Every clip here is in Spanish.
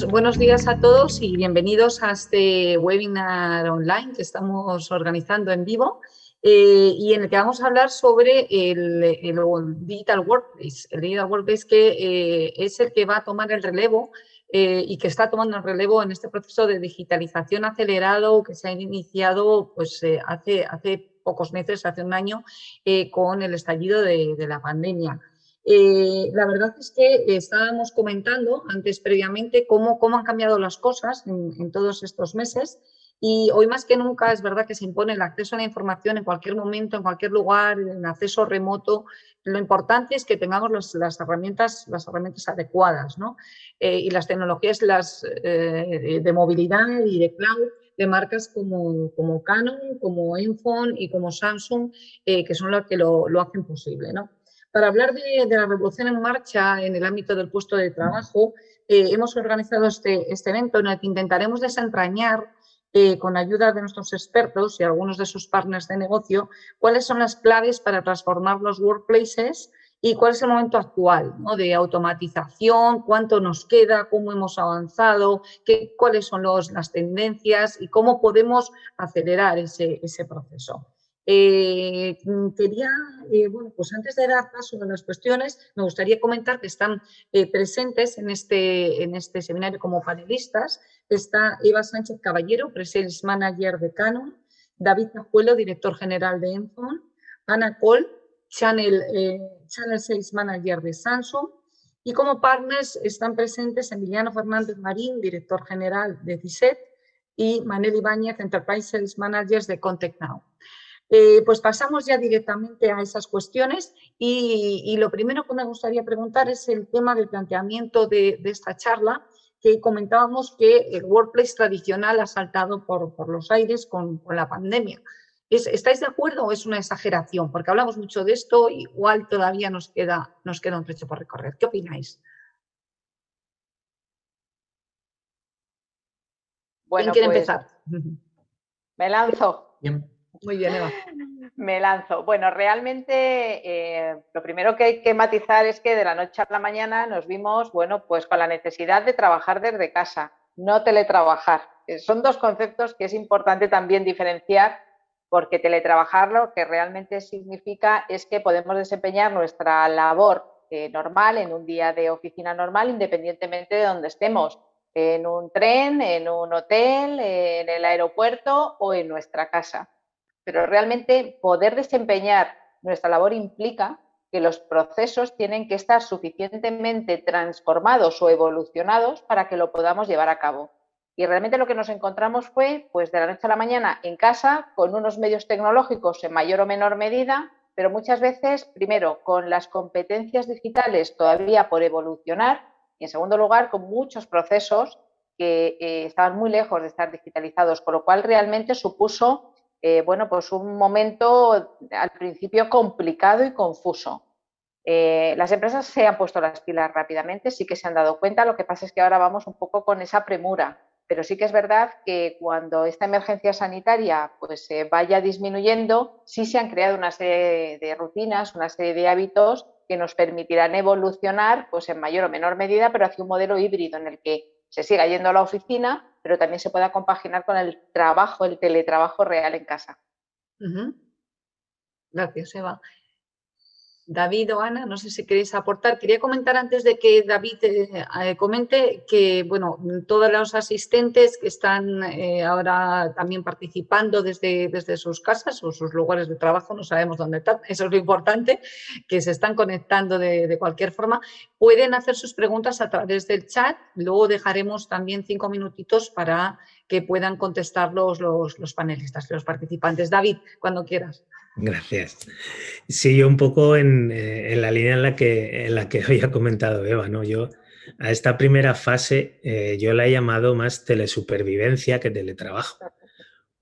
Buenos días a todos y bienvenidos a este webinar online que estamos organizando en vivo y en el que vamos a hablar sobre el Digital Workplace. El Digital Workplace que es el que va a tomar el relevo y que está tomando el relevo en este proceso de digitalización acelerado que se ha iniciado pues, hace pocos meses, hace un año, con el estallido de la pandemia. La verdad es que estábamos comentando antes previamente cómo han cambiado las cosas en todos estos meses y hoy más que nunca es verdad que se impone el acceso a la información en cualquier momento, en cualquier lugar, en acceso remoto. Lo importante es que tengamos las herramientas adecuadas, ¿no? Y las tecnologías de movilidad y de cloud de marcas como Canon, como Enfone y como Samsung, que son las que lo hacen posible, ¿no? Para hablar de la revolución en marcha en el ámbito del puesto de trabajo, hemos organizado este evento en el que intentaremos desentrañar, con ayuda de nuestros expertos y algunos de sus partners de negocio, cuáles son las claves para transformar los workplaces y cuál es el momento actual, ¿no? De automatización, cuánto nos queda, cómo hemos avanzado, cuáles son las tendencias y cómo podemos acelerar ese proceso. Quería, bueno, pues antes de dar paso a las cuestiones, me gustaría comentar que están presentes en este seminario como panelistas. Está Eva Sánchez Caballero, Pre-Sales Manager de Canon, David Tajuelo, Director General de Enfone, Ana Cole, Channel Sales Manager de Samsung, y como partners están presentes Emiliano Fernández Marín, Director General de CISET, y Manel Ibáñez, Enterprise Sales Managers de Contact Now. Pues pasamos ya directamente a esas cuestiones y lo primero que me gustaría preguntar es el tema del planteamiento de esta charla, que comentábamos que el workplace tradicional ha saltado por los aires con la pandemia. ¿Estáis de acuerdo o es una exageración? Porque hablamos mucho de esto, igual todavía nos queda un trecho por recorrer. ¿Qué opináis? Bueno, ¿Quién quiere pues, empezar? me lanzo. Bien. Muy bien, Eva. Me lanzo. Bueno, realmente lo primero que hay que matizar es que de la noche a la mañana nos vimos, bueno, pues con la necesidad de trabajar desde casa, no teletrabajar. Son dos conceptos que es importante también diferenciar, porque teletrabajar lo que realmente significa es que podemos desempeñar nuestra labor normal en un día de oficina normal, independientemente de donde estemos, en un tren, en un hotel, en el aeropuerto o en nuestra casa. Pero realmente poder desempeñar nuestra labor implica que los procesos tienen que estar suficientemente transformados o evolucionados para que lo podamos llevar a cabo. Y realmente lo que nos encontramos fue, pues de la noche a la mañana en casa, con unos medios tecnológicos en mayor o menor medida, pero muchas veces, primero, con las competencias digitales todavía por evolucionar y, en segundo lugar, con muchos procesos que estaban muy lejos de estar digitalizados, con lo cual realmente supuso bueno, pues un momento al principio complicado y confuso. Las empresas se han puesto las pilas rápidamente, sí que se han dado cuenta, lo que pasa es que ahora vamos un poco con esa premura, pero sí que es verdad que cuando esta emergencia sanitaria pues vaya disminuyendo, sí se han creado una serie de rutinas, una serie de hábitos que nos permitirán evolucionar pues en mayor o menor medida, pero hacia un modelo híbrido en el que se siga yendo a la oficina, pero también se pueda compaginar con el trabajo, el teletrabajo real en casa. Gracias, Eva. David o Ana, no sé si queréis aportar. Quería comentar antes de que David comente que, bueno, todos los asistentes que están ahora también participando desde sus casas o sus lugares de trabajo, no sabemos dónde están, eso es lo importante, que se están conectando de cualquier forma, pueden hacer sus preguntas a través del chat. Luego dejaremos también 5 minutitos para que puedan contestar los panelistas, los participantes. David, cuando quieras. Gracias. Sí, yo un poco en la línea en la que hoy ha comentado Eva, ¿no? Yo a esta primera fase yo la he llamado más telesupervivencia que teletrabajo,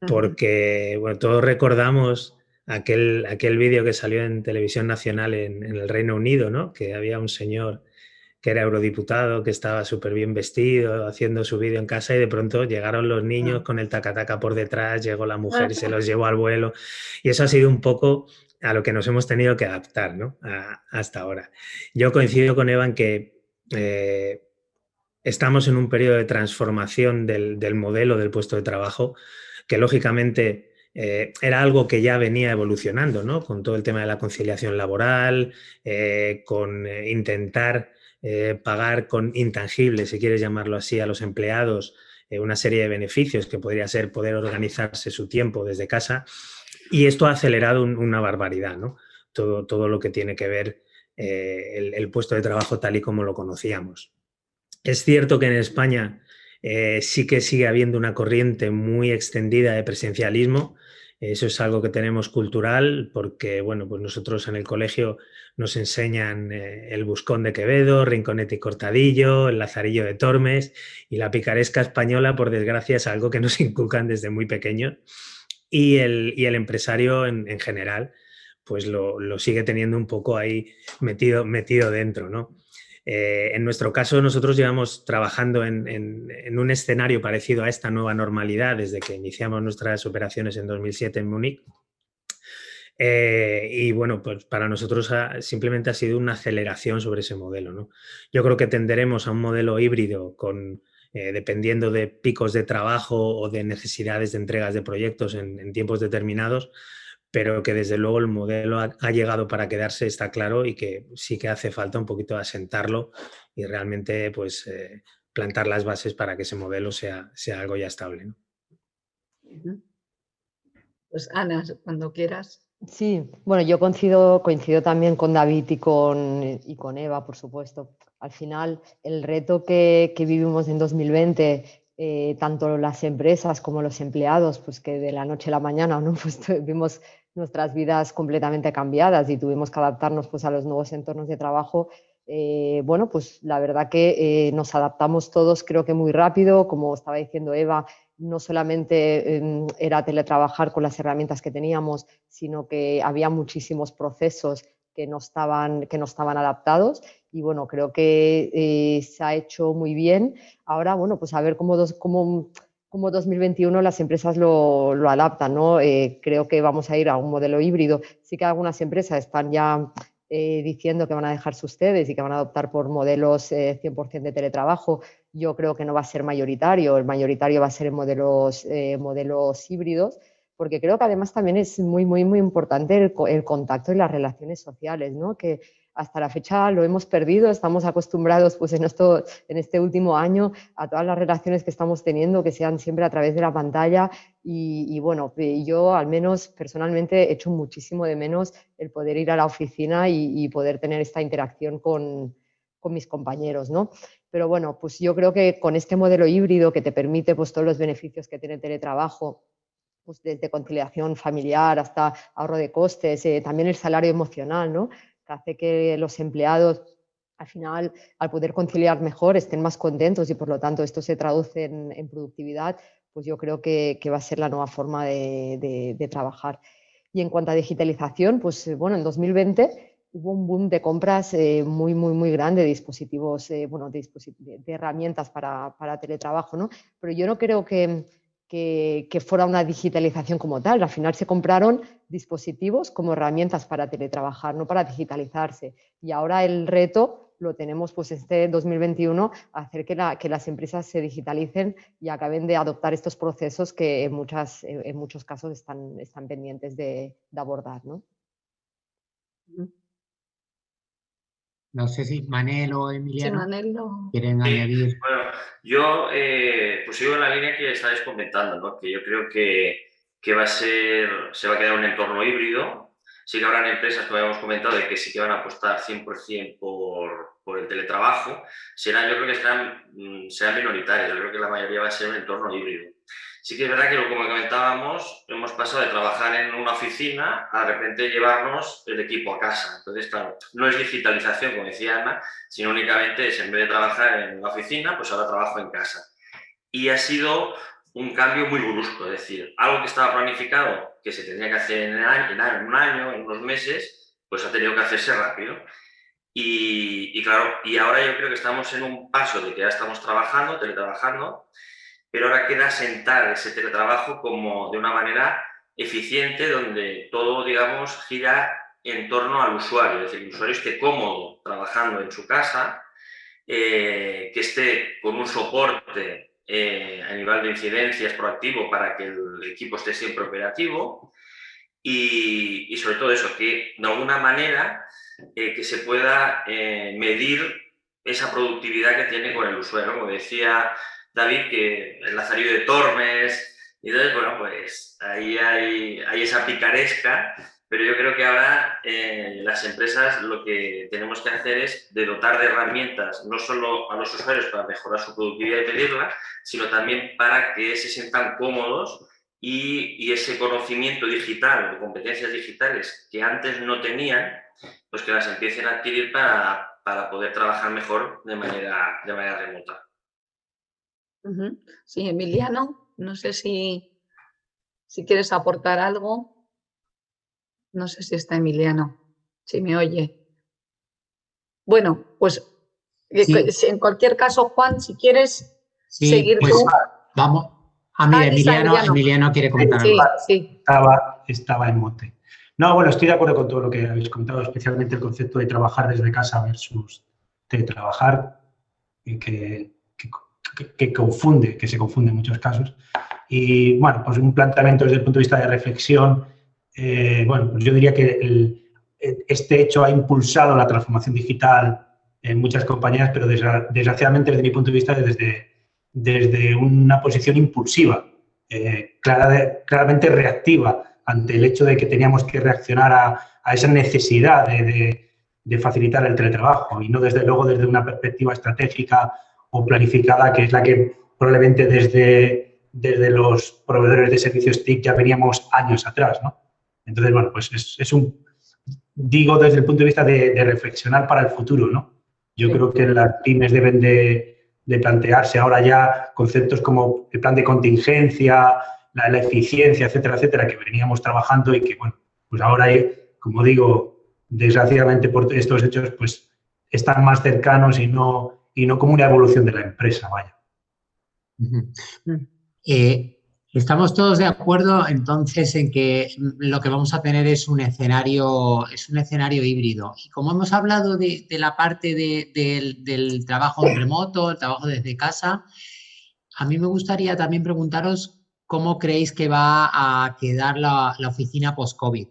porque bueno, todos recordamos aquel vídeo que salió en televisión nacional en el Reino Unido, ¿no? Que había un señor que era eurodiputado, que estaba súper bien vestido, haciendo su vídeo en casa y de pronto llegaron los niños con el tacataca por detrás, llegó la mujer y se los llevó al vuelo. Y eso ha sido un poco a lo que nos hemos tenido que adaptar, ¿no? Hasta ahora. Yo coincido con Eva en que estamos en un periodo de transformación del modelo del puesto de trabajo, que lógicamente era algo que ya venía evolucionando, ¿no? Con todo el tema de la conciliación laboral, con intentar pagar con intangibles, si quieres llamarlo así, a los empleados una serie de beneficios que podría ser poder organizarse su tiempo desde casa. Y esto ha acelerado una barbaridad, ¿no? Todo lo que tiene que ver el puesto de trabajo tal y como lo conocíamos. Es cierto que en España sí que sigue habiendo una corriente muy extendida de presencialismo. Eso es algo que tenemos cultural porque, bueno, pues nosotros en el colegio nos enseñan el Buscón de Quevedo, Rinconete y Cortadillo, el Lazarillo de Tormes, y la picaresca española, por desgracia, es algo que nos inculcan desde muy pequeños, y el empresario en general pues lo sigue teniendo un poco ahí metido dentro, ¿no? En nuestro caso, nosotros llevamos trabajando en un escenario parecido a esta nueva normalidad desde que iniciamos nuestras operaciones en 2007 en Múnich. Y bueno, pues para nosotros simplemente ha sido una aceleración sobre ese modelo, ¿no? Yo creo que tenderemos a un modelo híbrido dependiendo de picos de trabajo o de necesidades de entregas de proyectos en tiempos determinados, pero que desde luego el modelo ha llegado para quedarse, está claro, y que sí que hace falta un poquito de asentarlo y realmente pues plantar las bases para que ese modelo sea algo ya estable, ¿no? Pues Ana, cuando quieras. Sí, bueno, yo coincido también con David y con Eva, por supuesto. Al final, el reto que vivimos en 2020, tanto las empresas como los empleados, pues que de la noche a la mañana, ¿no? Pues vimos nuestras vidas completamente cambiadas y tuvimos que adaptarnos pues, a los nuevos entornos de trabajo. Bueno, pues la verdad que nos adaptamos todos, creo que muy rápido, como estaba diciendo Eva. No solamente era teletrabajar con las herramientas que teníamos, sino que había muchísimos procesos que no estaban adaptados, y bueno, creo que se ha hecho muy bien. Ahora, bueno, pues a ver cómo 2021 las empresas lo adaptan, ¿no? Creo que vamos a ir a un modelo híbrido. Sí que algunas empresas están ya diciendo que van a dejar sus sedes y que van a adoptar por modelos 100% de teletrabajo. Yo creo que no va a ser mayoritario, el mayoritario va a ser en modelos híbridos, porque creo que además también es muy, muy, muy importante el contacto y las relaciones sociales, ¿no? Que hasta la fecha lo hemos perdido, estamos acostumbrados pues en este último año a todas las relaciones que estamos teniendo, que sean siempre a través de la pantalla, y bueno, yo al menos personalmente echo muchísimo de menos el poder ir a la oficina y poder tener esta interacción con mis compañeros, ¿no? Pero bueno, pues yo creo que con este modelo híbrido que te permite pues todos los beneficios que tiene el teletrabajo, pues desde conciliación familiar hasta ahorro de costes, también el salario emocional, ¿no? Que hace que los empleados al final, al poder conciliar mejor, estén más contentos y por lo tanto esto se traduce en productividad, pues yo creo que va a ser la nueva forma de trabajar. Y en cuanto a digitalización, pues bueno, en 2020 hubo un boom de compras muy, muy, muy grande de dispositivos, de herramientas para teletrabajo, ¿no? Pero yo no creo que fuera una digitalización como tal. Al final se compraron dispositivos como herramientas para teletrabajar, no para digitalizarse. Y ahora el reto lo tenemos pues este 2021, hacer que las empresas se digitalicen y acaben de adoptar estos procesos que en muchos casos están pendientes de abordar, ¿no? No sé si Manel o Emiliano Manel, quieren añadir. Bueno, yo pues sigo en la línea que estáis comentando, ¿no? Que yo creo que se va a quedar un entorno híbrido. Sí que habrán empresas, como habíamos comentado, de que sí que van a apostar 100% por el teletrabajo. Yo creo que serán minoritarios. Yo creo que la mayoría va a ser un entorno híbrido. Sí que es verdad que, como comentábamos, hemos pasado de trabajar en una oficina a de repente llevarnos el equipo a casa. Entonces, claro, no es digitalización, como decía Ana, sino únicamente es, en vez de trabajar en la oficina, pues ahora trabajo en casa. Y ha sido un cambio muy brusco, es decir, algo que estaba planificado, que se tenía que hacer en un año, en unos meses, pues ha tenido que hacerse rápido. Y claro, y ahora yo creo que estamos en un paso de que ya estamos teletrabajando, pero ahora queda sentar ese teletrabajo como de una manera eficiente, donde todo, digamos, gira en torno al usuario, es decir, el usuario esté cómodo trabajando en su casa que esté con un soporte a nivel de incidencias proactivo para que el equipo esté siempre operativo y sobre todo eso, que de alguna manera que se pueda medir esa productividad que tiene con el usuario. Como decía David, que el Lazarillo de Tormes, y entonces, bueno, pues ahí hay esa picaresca, pero yo creo que ahora las empresas lo que tenemos que hacer es de dotar de herramientas no solo a los usuarios para mejorar su productividad y pedirla, sino también para que se sientan cómodos y ese conocimiento digital o competencias digitales que antes no tenían, pues que las empiecen a adquirir para poder trabajar mejor de manera remota. Sí, Emiliano, no sé si quieres aportar algo. No sé si está Emiliano, si me oye. Bueno, pues Sí. en cualquier caso, Juan, si quieres seguir pues tú. vamos. Mira, Aquí está Emiliano quiere comentar Sí, algo. sí. Estaba en mute. No, bueno, estoy de acuerdo con todo lo que habéis comentado, especialmente el concepto de trabajar desde casa versus teletrabajar, que se confunde en muchos casos. Y, bueno, pues un planteamiento desde el punto de vista de reflexión, bueno, pues yo diría que este hecho ha impulsado la transformación digital en muchas compañías, pero desgraciadamente, desde mi punto de vista, desde una posición impulsiva, claramente reactiva ante el hecho de que teníamos que reaccionar a esa necesidad de facilitar el teletrabajo y no, desde luego, desde una perspectiva estratégica o planificada, que es la que probablemente desde los proveedores de servicios TIC ya veníamos años atrás, ¿no? Entonces, bueno, pues digo desde el punto de vista de reflexionar para el futuro, ¿no? Yo creo que las pymes deben de plantearse ahora ya conceptos como el plan de contingencia, la eficiencia, etcétera, etcétera, que veníamos trabajando y que, bueno, pues ahora, como digo, desgraciadamente por estos hechos, pues están más cercanos y no como una evolución de la empresa, vaya. Estamos todos de acuerdo entonces en que lo que vamos a tener es un escenario híbrido. Y como hemos hablado de la parte del trabajo en remoto, el trabajo desde casa, a mí me gustaría también preguntaros cómo creéis que va a quedar la oficina post-COVID,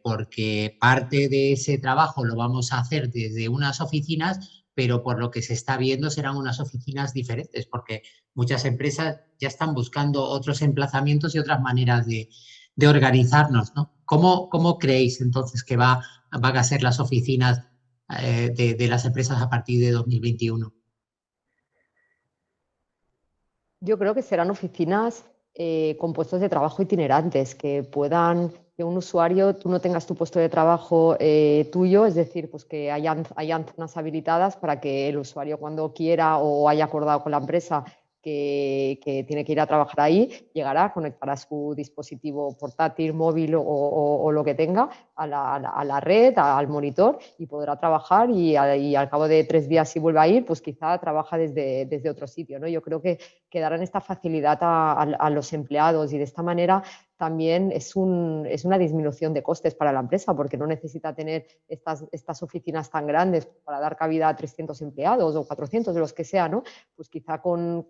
porque parte de ese trabajo lo vamos a hacer desde unas oficinas, pero por lo que se está viendo serán unas oficinas diferentes, porque muchas empresas ya están buscando otros emplazamientos y otras maneras de organizarnos, ¿no? ¿Cómo creéis entonces que van a ser las oficinas de las empresas a partir de 2021? Yo creo que serán oficinas con puestos de trabajo itinerantes, que un usuario, tú no tengas tu puesto de trabajo tuyo, es decir, pues que hayan zonas habilitadas para que el usuario, cuando quiera o haya acordado con la empresa que tiene que ir a trabajar ahí, llegará, conectará su dispositivo portátil, móvil o lo que tenga a la red, al monitor, y podrá trabajar y al cabo de 3 días, si vuelve a ir, pues quizá trabaja desde otro sitio, ¿no? Yo creo que darán esta facilidad a los empleados, y de esta manera también es una disminución de costes para la empresa, porque no necesita tener estas oficinas tan grandes para dar cabida a 300 empleados o 400, de los que sea, ¿no? Pues quizá con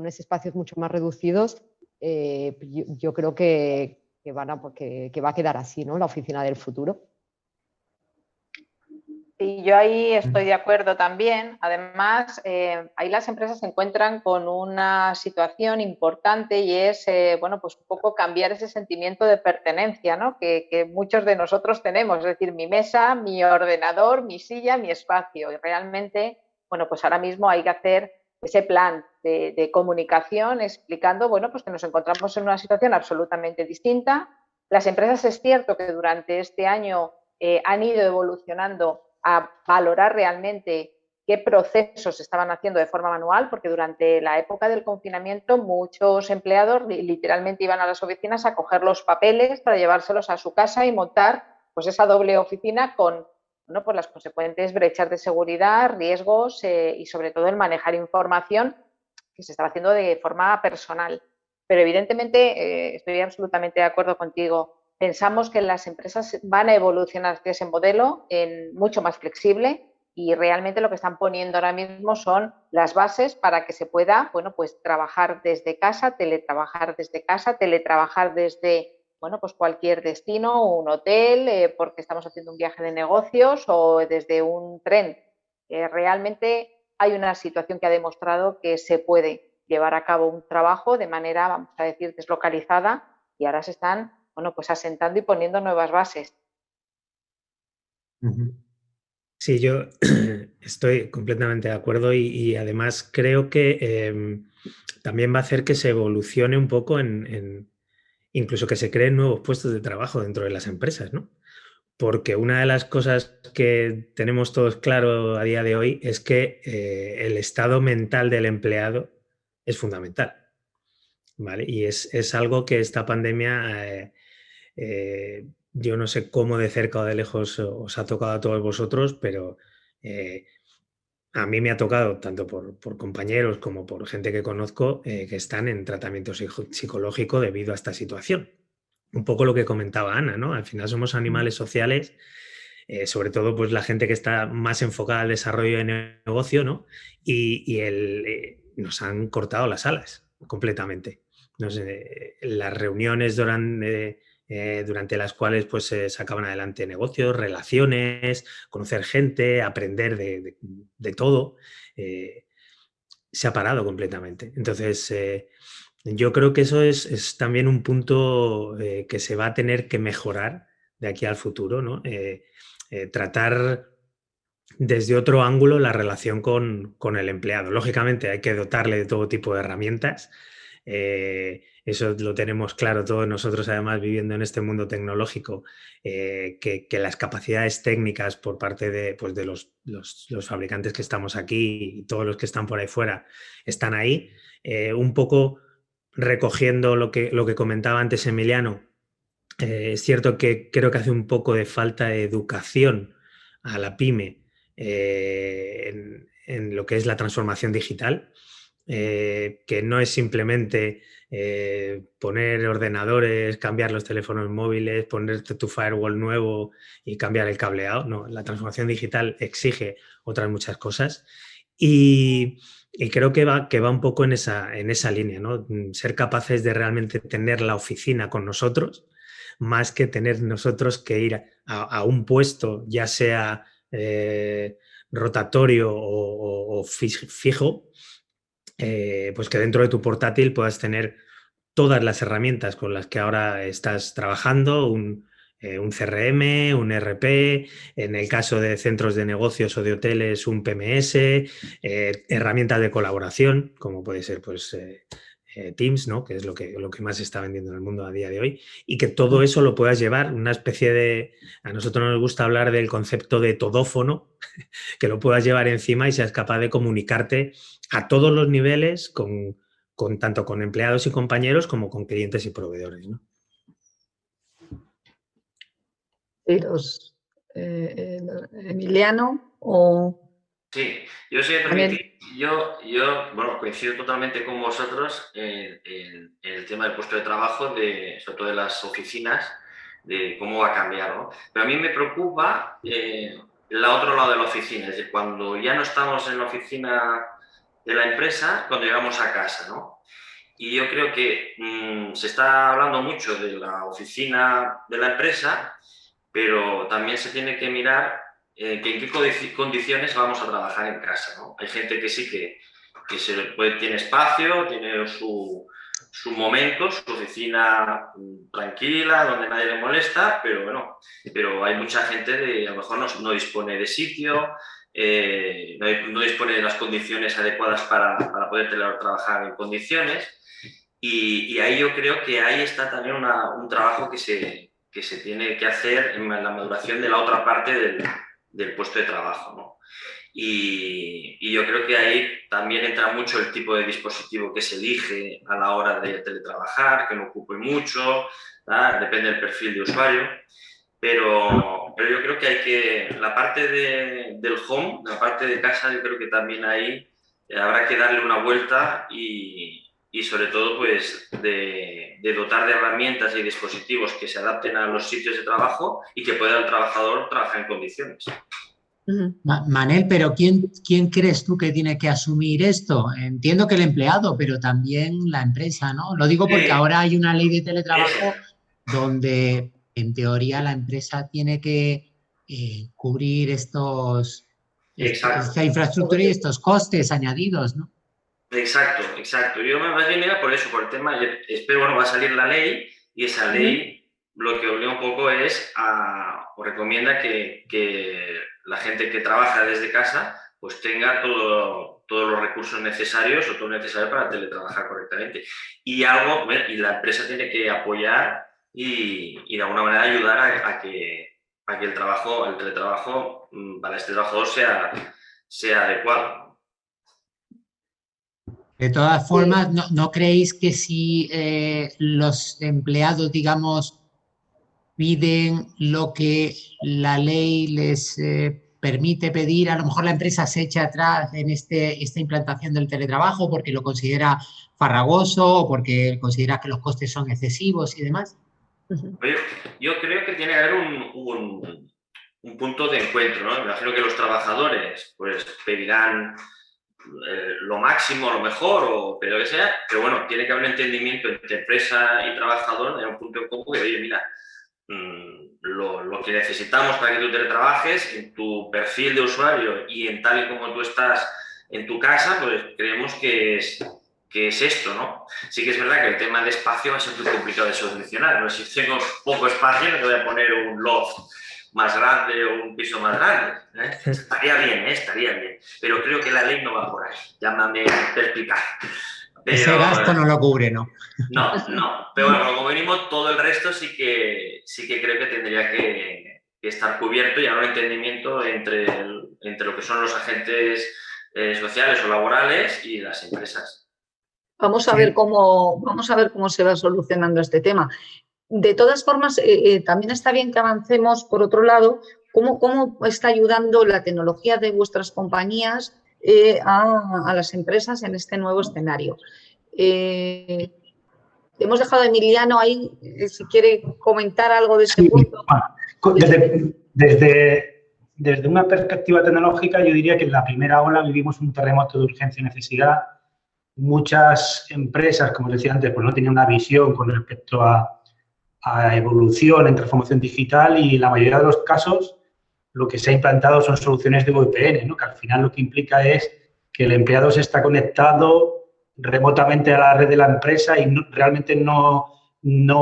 esos espacios mucho más reducidos, yo creo que va a quedar así, ¿no? La oficina del futuro. Sí, yo ahí estoy de acuerdo también. Además, ahí las empresas se encuentran con una situación importante, y es, bueno, pues un poco cambiar ese sentimiento de pertenencia, ¿no? que muchos de nosotros tenemos, es decir, mi mesa, mi ordenador, mi silla, mi espacio. Y realmente, bueno, pues ahora mismo hay que hacer ese plan de comunicación explicando, bueno, pues que nos encontramos en una situación absolutamente distinta. Las empresas, es cierto que durante este año han ido evolucionando a valorar realmente qué procesos estaban haciendo de forma manual, porque durante la época del confinamiento muchos empleados literalmente iban a las oficinas a coger los papeles para llevárselos a su casa y montar pues esa doble oficina con, bueno, pues las consecuentes brechas de seguridad, riesgos y sobre todo el manejar información que se estaba haciendo de forma personal. Pero evidentemente estoy absolutamente de acuerdo contigo. Pensamos que las empresas van a evolucionar hacia ese modelo mucho más flexible, y realmente lo que están poniendo ahora mismo son las bases para que se pueda, bueno, pues trabajar desde casa, teletrabajar desde, bueno, pues cualquier destino, un hotel, porque estamos haciendo un viaje de negocios o desde un tren. Realmente hay una situación que ha demostrado que se puede llevar a cabo un trabajo de manera, vamos a decir, deslocalizada, y ahora se están, bueno, pues asentando y poniendo nuevas bases. Sí, yo estoy completamente de acuerdo y además creo que también va a hacer que se evolucione un poco incluso que se creen nuevos puestos de trabajo dentro de las empresas, ¿no? Porque una de las cosas que tenemos todos claro a día de hoy es que el estado mental del empleado es fundamental, ¿vale? Y es algo que esta pandemia, yo no sé cómo de cerca o de lejos os ha tocado a todos vosotros, pero a mí me ha tocado, tanto por compañeros como por gente que conozco, que están en tratamiento psicológico debido a esta situación. Un poco lo que comentaba Ana, ¿no? Al final somos animales sociales, sobre todo pues la gente que está más enfocada al desarrollo de negocio, ¿no? Nos han cortado las alas completamente. No sé, las reuniones durante las cuales pues se sacaban adelante negocios, relaciones, conocer gente, aprender de todo, se ha parado completamente. Entonces, yo creo que eso es también un punto que se va a tener que mejorar de aquí al futuro, ¿no? Tratar desde otro ángulo la relación con el empleado. Lógicamente hay que dotarle de todo tipo de herramientas. Eso lo tenemos claro todos nosotros, además, viviendo en este mundo tecnológico, que las capacidades técnicas por parte de los fabricantes que estamos aquí y todos los que están por ahí fuera están ahí. Un poco recogiendo lo que comentaba antes Emiliano, es cierto que creo que hace un poco de falta de educación a la pyme en lo que es la transformación digital, que no es simplemente poner ordenadores, cambiar los teléfonos móviles, ponerte tu firewall nuevo y cambiar el cableado. No, la transformación digital exige otras muchas cosas y creo que va un poco en esa línea, ¿no? Ser capaces de realmente tener la oficina con nosotros, más que tener nosotros que ir a un puesto, ya sea rotatorio o fijo, pues que dentro de tu portátil puedas tener todas las herramientas con las que ahora estás trabajando, un CRM, un ERP, en el caso de centros de negocios o de hoteles, un PMS, herramientas de colaboración, como puede ser pues Teams, ¿no? Que es lo que más se está vendiendo en el mundo a día de hoy, y que todo eso lo puedas llevar, una especie de... A nosotros nos gusta hablar del concepto de todófono, que lo puedas llevar encima y seas capaz de comunicarte a todos los niveles tanto con empleados y compañeros como con clientes y proveedores, ¿no? Emiliano o... Sí, yo si me permitís, bueno, coincido totalmente con vosotros en el tema del puesto de trabajo, sobre todo de las oficinas, de cómo va a cambiar, ¿no? Pero a mí me preocupa el otro lado de la oficina, es decir, cuando ya no estamos en la oficina de la empresa, cuando llegamos a casa, ¿no? Y yo creo que se está hablando mucho de la oficina de la empresa, pero también se tiene que mirar en qué condiciones vamos a trabajar en casa, ¿no? Hay gente que sí que tiene espacio, tiene su momento, su oficina tranquila, donde nadie le molesta, pero bueno, hay mucha gente a lo mejor no dispone de sitio, no dispone de las condiciones adecuadas para poder trabajar en condiciones, y ahí yo creo que ahí está también un trabajo que se tiene que hacer en la maduración de la otra parte del puesto de trabajo, ¿no? Y yo creo que ahí también entra mucho el tipo de dispositivo que se elige a la hora de teletrabajar, que no ocupe mucho, ¿verdad? Depende del perfil de usuario, pero yo creo que la parte del home, la parte de casa, yo creo que también ahí habrá que darle una vuelta y sobre todo pues de dotar de herramientas y dispositivos que se adapten a los sitios de trabajo y que pueda el trabajador trabajar en condiciones. Manel, pero ¿quién crees tú que tiene que asumir esto? Entiendo que el empleado, pero también la empresa, ¿no? Lo digo porque ahora hay una ley de teletrabajo donde, en teoría, la empresa tiene que cubrir esta infraestructura y estos costes añadidos, ¿no? Exacto. Yo más bien era por eso, por el tema, espero, bueno, va a salir la ley y esa ley lo que obliga un poco es o recomienda que la gente que trabaja desde casa pues tenga todos los recursos necesarios o todo lo necesario para teletrabajar correctamente. Y la empresa tiene que apoyar y de alguna manera ayudar a que el teletrabajo para este trabajador sea adecuado. De todas formas, ¿no creéis que si los empleados, digamos, piden lo que la ley les permite pedir, a lo mejor la empresa se echa atrás en esta implantación del teletrabajo porque lo considera farragoso o porque considera que los costes son excesivos y demás? Yo creo que tiene que haber un punto de encuentro, ¿no? Me imagino que los trabajadores pues pedirán lo máximo, lo mejor, pero que sea, pero bueno, tiene que haber un entendimiento entre empresa y trabajador en un punto en común que, oye, mira, lo que necesitamos para que tú teletrabajes en tu perfil de usuario y en tal y como tú estás en tu casa, pues creemos que es esto, ¿no? Sí que es verdad que el tema de espacio va a ser muy complicado de solucionar, ¿no? Si tengo poco espacio no te voy a poner un loft más grande o un piso más grande, ¿eh? Estaría bien, pero creo que la ley no va por ahí, llámame perspicaz. Ese gasto no lo cubre, ¿no? No, pero bueno, como mínimo todo el resto sí que creo que tendría que estar cubierto y haber un entendimiento entre lo que son los agentes sociales o laborales y las empresas. Vamos a ver cómo se va solucionando este tema. De todas formas, también está bien que avancemos, por otro lado, cómo está ayudando la tecnología de vuestras compañías a las empresas en este nuevo escenario. Hemos dejado a Emiliano ahí, si quiere comentar algo de ese punto. Bueno, desde una perspectiva tecnológica, yo diría que en la primera ola vivimos un terremoto de urgencia y necesidad. Muchas empresas, como os decía antes, pues no tenían una visión con respecto a evolución en transformación digital y en la mayoría de los casos lo que se ha implantado son soluciones de VPN, ¿no? Que al final lo que implica es que el empleado se está conectado remotamente a la red de la empresa y realmente no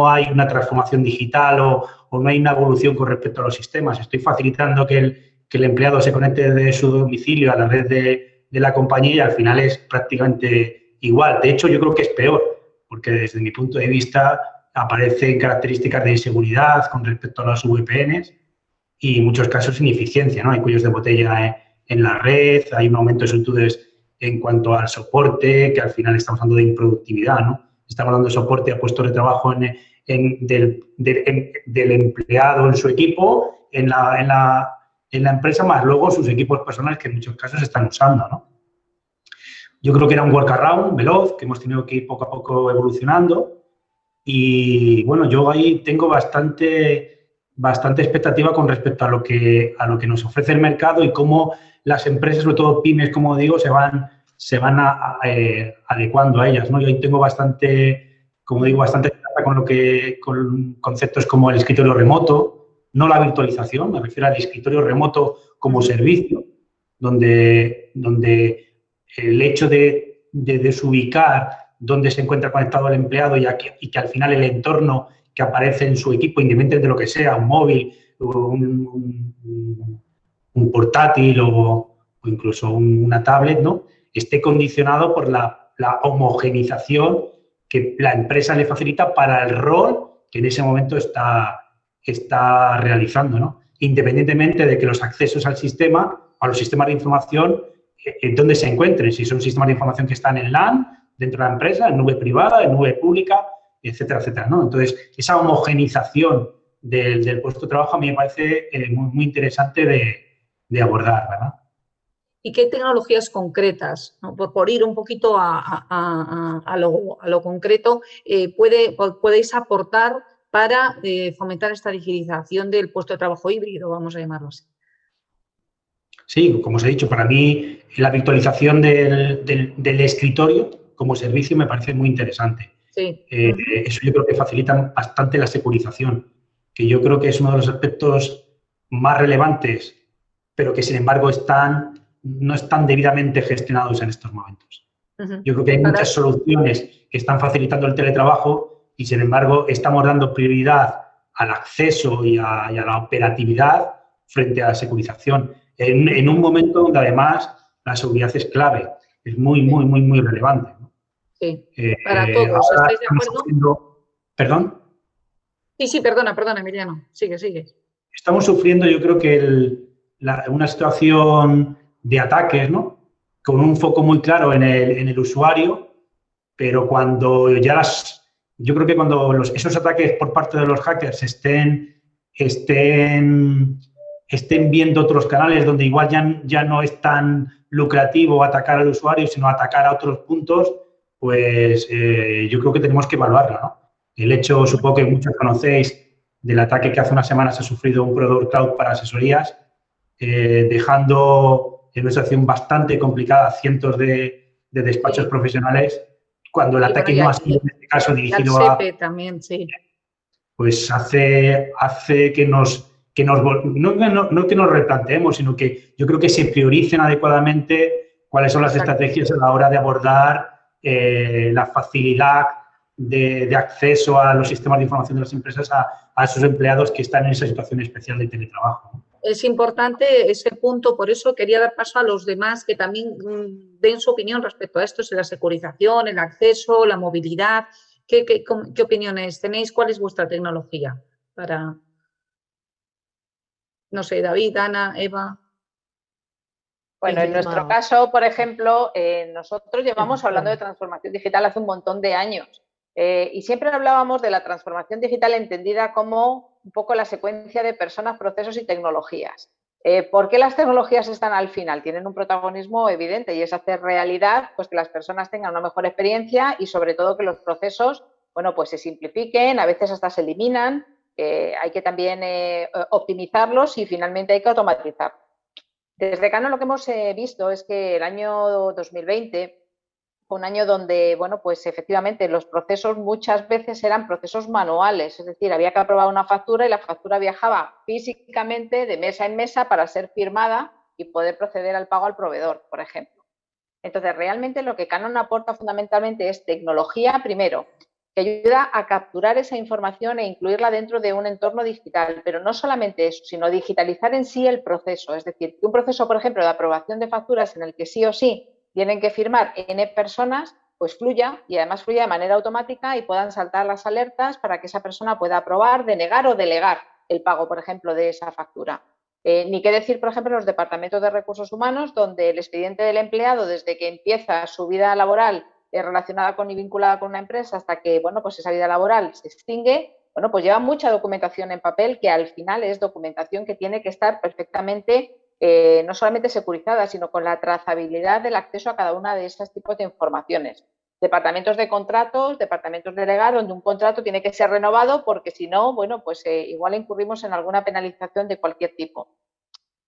hay una transformación digital o no hay una evolución con respecto a los sistemas. Estoy facilitando que el empleado se conecte desde su domicilio a la red de la compañía y al final es prácticamente igual. De hecho, yo creo que es peor, porque desde mi punto de vista aparecen características de inseguridad con respecto a los VPNs y en muchos casos ineficiencia, ¿no? Hay cuellos de botella en la red, hay un aumento de solicitudes en cuanto al soporte, que al final estamos hablando de improductividad, ¿no? Estamos dando soporte a puestos de trabajo del empleado en su equipo, en la empresa, más luego sus equipos personales que en muchos casos están usando, ¿no? Yo creo que era un workaround veloz que hemos tenido que ir poco a poco evolucionando. Y bueno, yo ahí tengo bastante expectativa con respecto a lo que nos ofrece el mercado y cómo las empresas, sobre todo pymes, como digo, se van adecuando a ellas, ¿no? Yo ahí tengo bastante con conceptos como el escritorio remoto, no la virtualización, me refiero al escritorio remoto como servicio, donde el hecho de desubicar dónde se encuentra conectado el empleado y que al final el entorno que aparece en su equipo, independientemente de lo que sea, un móvil, un portátil o incluso una tablet, ¿no?, esté condicionado por la homogenización que la empresa le facilita para el rol que en ese momento está realizando, ¿no? Independientemente de que los accesos al sistema, a los sistemas de información, dónde se encuentren, si son sistemas de información que están en LAN, dentro de la empresa, en nube privada, en nube pública, etcétera, etcétera, ¿no? Entonces, esa homogenización del puesto de trabajo a mí me parece muy interesante de abordar, ¿verdad? ¿Y qué tecnologías concretas, ¿no? Por ir un poquito a lo concreto, podéis aportar para fomentar esta digitalización del puesto de trabajo híbrido, vamos a llamarlo así? Sí, como os he dicho, para mí la virtualización del escritorio como servicio me parece muy interesante. Sí. Eso yo creo que facilita bastante la securización, que yo creo que es uno de los aspectos más relevantes, pero que sin embargo no están debidamente gestionados en estos momentos. Yo creo que hay muchas soluciones que están facilitando el teletrabajo y sin embargo estamos dando prioridad al acceso y a la operatividad frente a la securización. En un momento donde además la seguridad es clave, es muy relevante, ¿no? Sí, para todos. ¿Estáis de acuerdo? ¿Perdón? Sí, perdona, Emiliano. Sigue. Estamos sufriendo, yo creo que una situación de ataques, ¿no? Con un foco muy claro en el usuario, pero cuando yo creo que cuando esos ataques por parte de los hackers estén viendo otros canales donde igual ya no es tan lucrativo atacar al usuario, sino atacar a otros puntos, pues yo creo que tenemos que evaluarlo, ¿no? El hecho, supongo que muchos conocéis, del ataque que hace unas semanas ha sufrido un proveedor cloud para asesorías, dejando en una situación bastante complicada a cientos de despachos profesionales, cuando el ataque no ha sido, en este caso, dirigido a... también, sí. Pues hace que no que nos replanteemos, sino que yo creo que se prioricen adecuadamente cuáles son las estrategias a la hora de abordar la facilidad de acceso a los sistemas de información de las empresas a esos empleados que están en esa situación especial de teletrabajo. Es importante ese punto, por eso quería dar paso a los demás que también den su opinión respecto a esto, si la securización, el acceso, la movilidad. ¿Qué opiniones tenéis? ¿Cuál es vuestra tecnología? Para, no sé, David, Ana, Eva. Bueno, en nuestro caso, por ejemplo, nosotros llevamos hablando de transformación digital hace un montón de años y siempre hablábamos de la transformación digital entendida como un poco la secuencia de personas, procesos y tecnologías. ¿Por qué las tecnologías están al final? Tienen un protagonismo evidente y es hacer realidad pues, que las personas tengan una mejor experiencia y sobre todo que los procesos, bueno, pues se simplifiquen, a veces hasta se eliminan, hay que también optimizarlos y finalmente hay que automatizar. Desde Canon lo que hemos visto es que el año 2020 fue un año donde, bueno, pues efectivamente los procesos muchas veces eran procesos manuales, es decir, había que aprobar una factura y la factura viajaba físicamente de mesa en mesa para ser firmada y poder proceder al pago al proveedor, por ejemplo. Entonces, realmente lo que Canon aporta fundamentalmente es tecnología, primero, que ayuda a capturar esa información e incluirla dentro de un entorno digital, pero no solamente eso, sino digitalizar en sí el proceso. Es decir, que un proceso, por ejemplo, de aprobación de facturas en el que sí o sí tienen que firmar N personas, pues fluya y además fluya de manera automática y puedan saltar las alertas para que esa persona pueda aprobar, denegar o delegar el pago, por ejemplo, de esa factura. Ni qué decir, por ejemplo, en los departamentos de recursos humanos, donde el expediente del empleado, desde que empieza su vida laboral relacionada con y vinculada con una empresa hasta que, bueno, pues esa vida laboral se extingue, bueno, pues lleva mucha documentación en papel que al final es documentación que tiene que estar perfectamente no solamente securizada, sino con la trazabilidad del acceso a cada una de estos tipos de informaciones. Departamentos de contratos, departamentos de legal, donde un contrato tiene que ser renovado porque si no, bueno, pues igual incurrimos en alguna penalización de cualquier tipo.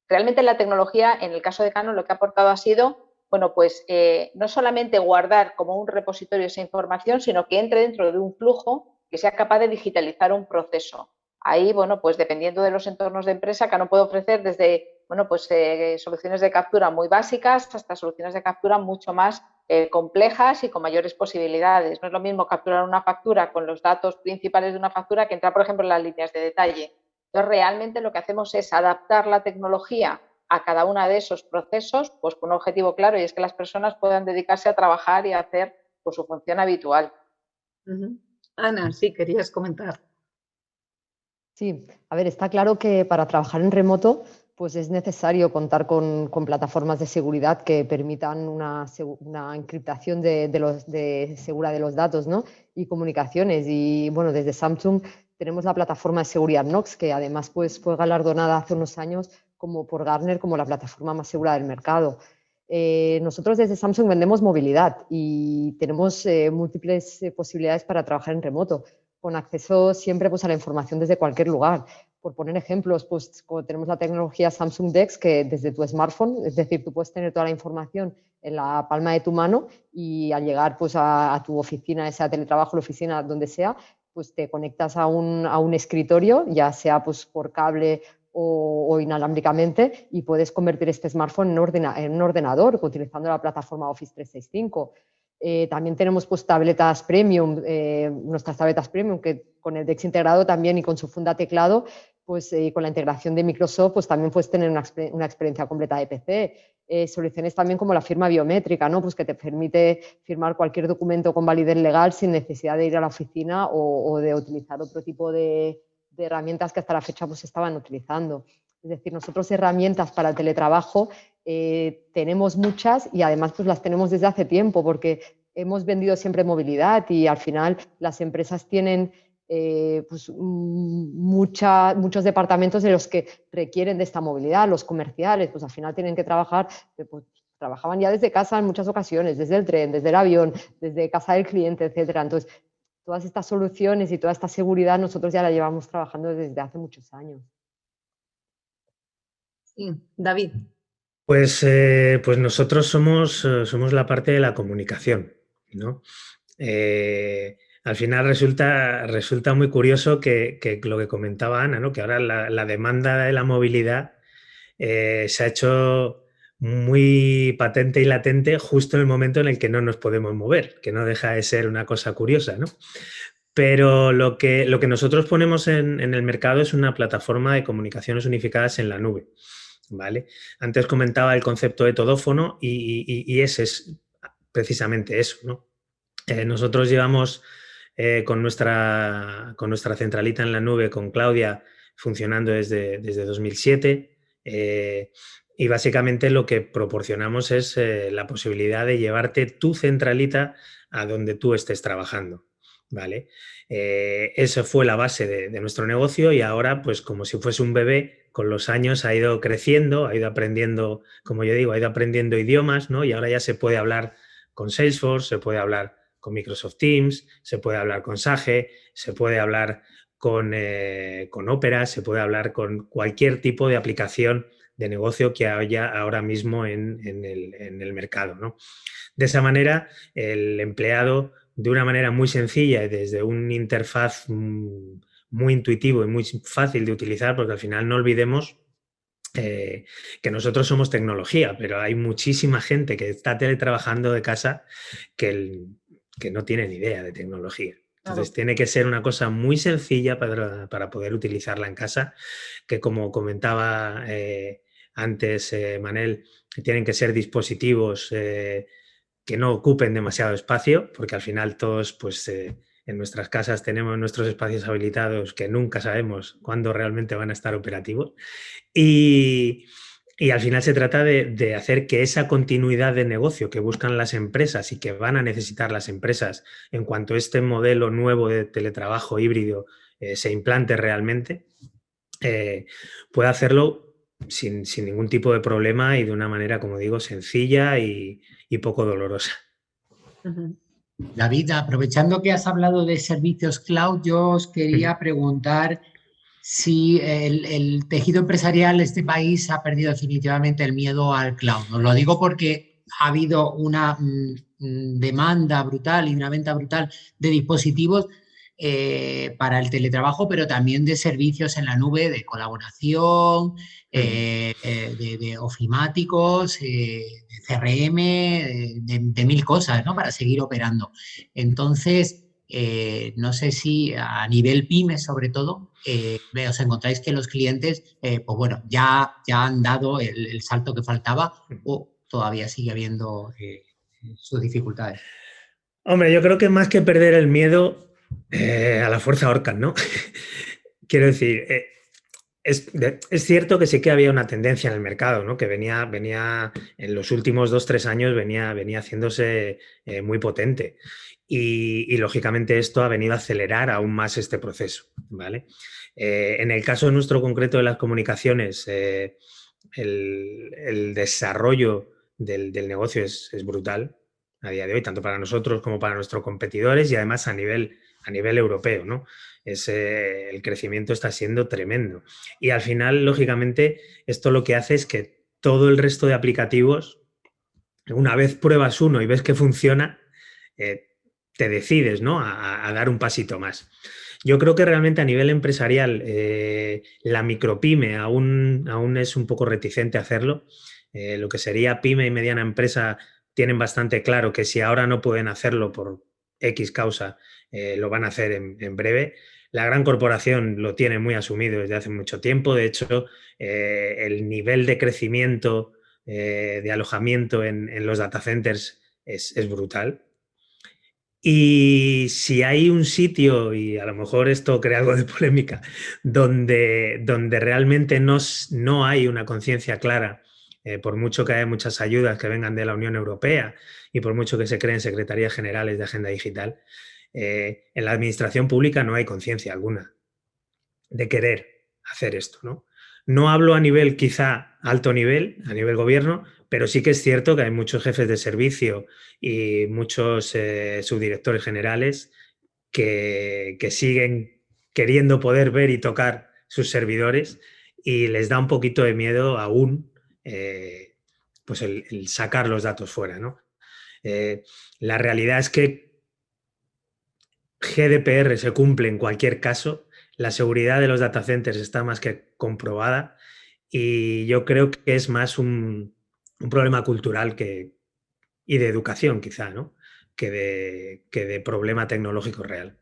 Realmente la tecnología, en el caso de Canon, lo que ha aportado ha sido, bueno, pues no solamente guardar como un repositorio esa información, sino que entre dentro de un flujo que sea capaz de digitalizar un proceso. Ahí, bueno, pues dependiendo de los entornos de empresa, Canon puede ofrecer desde, bueno, pues soluciones de captura muy básicas hasta soluciones de captura mucho más complejas y con mayores posibilidades. No es lo mismo capturar una factura con los datos principales de una factura que entrar, por ejemplo, en las líneas de detalle. Entonces, realmente lo que hacemos es adaptar la tecnología a cada uno de esos procesos, pues con un objetivo claro y es que las personas puedan dedicarse a trabajar y a hacer pues, su función habitual. Ana, sí, querías comentar. Sí, a ver, está claro que para trabajar en remoto pues es necesario contar con plataformas de seguridad que permitan una encriptación segura de los datos, ¿no? Y comunicaciones. Y bueno, desde Samsung tenemos la plataforma de seguridad Knox, que además pues, fue galardonada hace unos años por Gartner como la plataforma más segura del mercado. Nosotros desde Samsung vendemos movilidad y tenemos múltiples posibilidades para trabajar en remoto, con acceso siempre pues, a la información desde cualquier lugar. por poner ejemplos, pues como tenemos la tecnología Samsung DeX, que desde tu smartphone, es decir, tú puedes tener toda la información en la palma de tu mano y al llegar pues a tu oficina, sea teletrabajo, la oficina, donde sea, pues te conectas a un escritorio, ya sea pues por cable o inalámbricamente, y puedes convertir este smartphone en un ordenador utilizando la plataforma Office 365. También tenemos pues tabletas premium, nuestras tabletas premium, que con el DeX integrado también y con su funda teclado, pues con la integración de Microsoft, pues también puedes tener una experiencia completa de PC. Soluciones también como la firma biométrica, ¿no? Pues que te permite firmar cualquier documento con validez legal sin necesidad de ir a la oficina o de utilizar otro tipo de herramientas que hasta la fecha pues estaban utilizando. Es decir, nosotros herramientas para el teletrabajo tenemos muchas y además pues las tenemos desde hace tiempo porque hemos vendido siempre movilidad y al final las empresas tienen pues muchos departamentos de los que requieren de esta movilidad. Los comerciales pues al final tienen que trabajar, pues, trabajaban ya desde casa en muchas ocasiones, desde el tren, desde el avión, desde casa del cliente, etcétera. Entonces, todas estas soluciones y toda esta seguridad nosotros ya la llevamos trabajando desde hace muchos años. Sí, David. Pues nosotros somos la parte de la comunicación, ¿no? Al final resulta muy curioso que lo que comentaba Ana, ¿no? Que ahora la demanda de la movilidad se ha hecho muy patente y latente justo en el momento en el que no nos podemos mover, que no deja de ser una cosa curiosa, ¿no? Pero lo que nosotros ponemos en el mercado es una plataforma de comunicaciones unificadas en la nube, ¿vale? Antes comentaba el concepto de todófono y ese es precisamente eso, ¿no? Nosotros llevamos con nuestra centralita en la nube, con Claudia, funcionando desde 2007 y básicamente lo que proporcionamos es la posibilidad de llevarte tu centralita a donde tú estés trabajando, ¿vale? Esa fue la base de nuestro negocio y ahora, pues como si fuese un bebé, con los años ha ido creciendo, ha ido aprendiendo, como yo digo, ha ido aprendiendo idiomas, ¿no? Y ahora ya se puede hablar con Salesforce, se puede hablar con Microsoft Teams, se puede hablar con Sage, se puede hablar con Opera, se puede hablar con cualquier tipo de aplicación de negocio que haya ahora mismo en el mercado, ¿no? De esa manera, el empleado, de una manera muy sencilla y desde un interfaz muy intuitivo y muy fácil de utilizar, porque al final no olvidemos que nosotros somos tecnología, pero hay muchísima gente que está teletrabajando de casa que no tiene ni idea de tecnología. Entonces tiene que ser una cosa muy sencilla para poder utilizarla en casa, que como comentaba antes Manel, que tienen que ser dispositivos que no ocupen demasiado espacio, porque al final todos pues en nuestras casas tenemos nuestros espacios habilitados que nunca sabemos cuándo realmente van a estar operativos. Y al final se trata de hacer que esa continuidad de negocio que buscan las empresas y que van a necesitar las empresas en cuanto este modelo nuevo de teletrabajo híbrido se implante realmente, pueda hacerlo sin ningún tipo de problema y de una manera, como digo, sencilla y poco dolorosa. David, aprovechando que has hablado de servicios cloud, yo os quería preguntar si el tejido empresarial de este país ha perdido definitivamente el miedo al cloud. Os lo digo porque ha habido una demanda brutal y una venta brutal de dispositivos para el teletrabajo, pero también de servicios en la nube, de colaboración, de ofimáticos, de CRM, de mil cosas, ¿no? Para seguir operando. Entonces, no sé si a nivel PYME, sobre todo, os encontráis que los clientes, pues bueno, ya han dado el salto que faltaba o todavía sigue habiendo sus dificultades. Hombre, yo creo que más que perder el miedo a la fuerza ahorcan, ¿no? Quiero decir, es cierto que sí que había una tendencia en el mercado, ¿no? Que venía en los últimos 2-3 años venía haciéndose muy potente. Y lógicamente esto ha venido a acelerar aún más este proceso, ¿vale? En el caso nuestro concreto de las comunicaciones, el desarrollo del negocio es brutal a día de hoy, tanto para nosotros como para nuestros competidores y además a nivel a nivel europeo, ¿no? El crecimiento está siendo tremendo. Y al final, lógicamente, esto lo que hace es que todo el resto de aplicativos, una vez pruebas uno y ves que funciona, te decides, ¿no? a dar un pasito más. Yo creo que realmente a nivel empresarial la micropyme aún es un poco reticente a hacerlo. Lo que sería pyme y mediana empresa tienen bastante claro que si ahora no pueden hacerlo por X causa, lo van a hacer en breve. La gran corporación lo tiene muy asumido desde hace mucho tiempo. De hecho, el nivel de crecimiento de alojamiento en los data centers es brutal. Y si hay un sitio, y a lo mejor esto crea algo de polémica, donde realmente no hay una conciencia clara, por mucho que haya muchas ayudas que vengan de la Unión Europea y por mucho que se creen secretarías generales de agenda digital, en la administración pública no hay conciencia alguna de querer hacer esto, ¿no? No hablo a nivel quizá alto nivel, a nivel gobierno, pero sí que es cierto que hay muchos jefes de servicio y muchos subdirectores generales que siguen queriendo poder ver y tocar sus servidores y les da un poquito de miedo aún pues el sacar los datos fuera, ¿no? La realidad es que GDPR se cumple en cualquier caso, la seguridad de los data centers está más que comprobada y yo creo que es más un problema cultural y de educación quizá, ¿no? que de problema tecnológico real.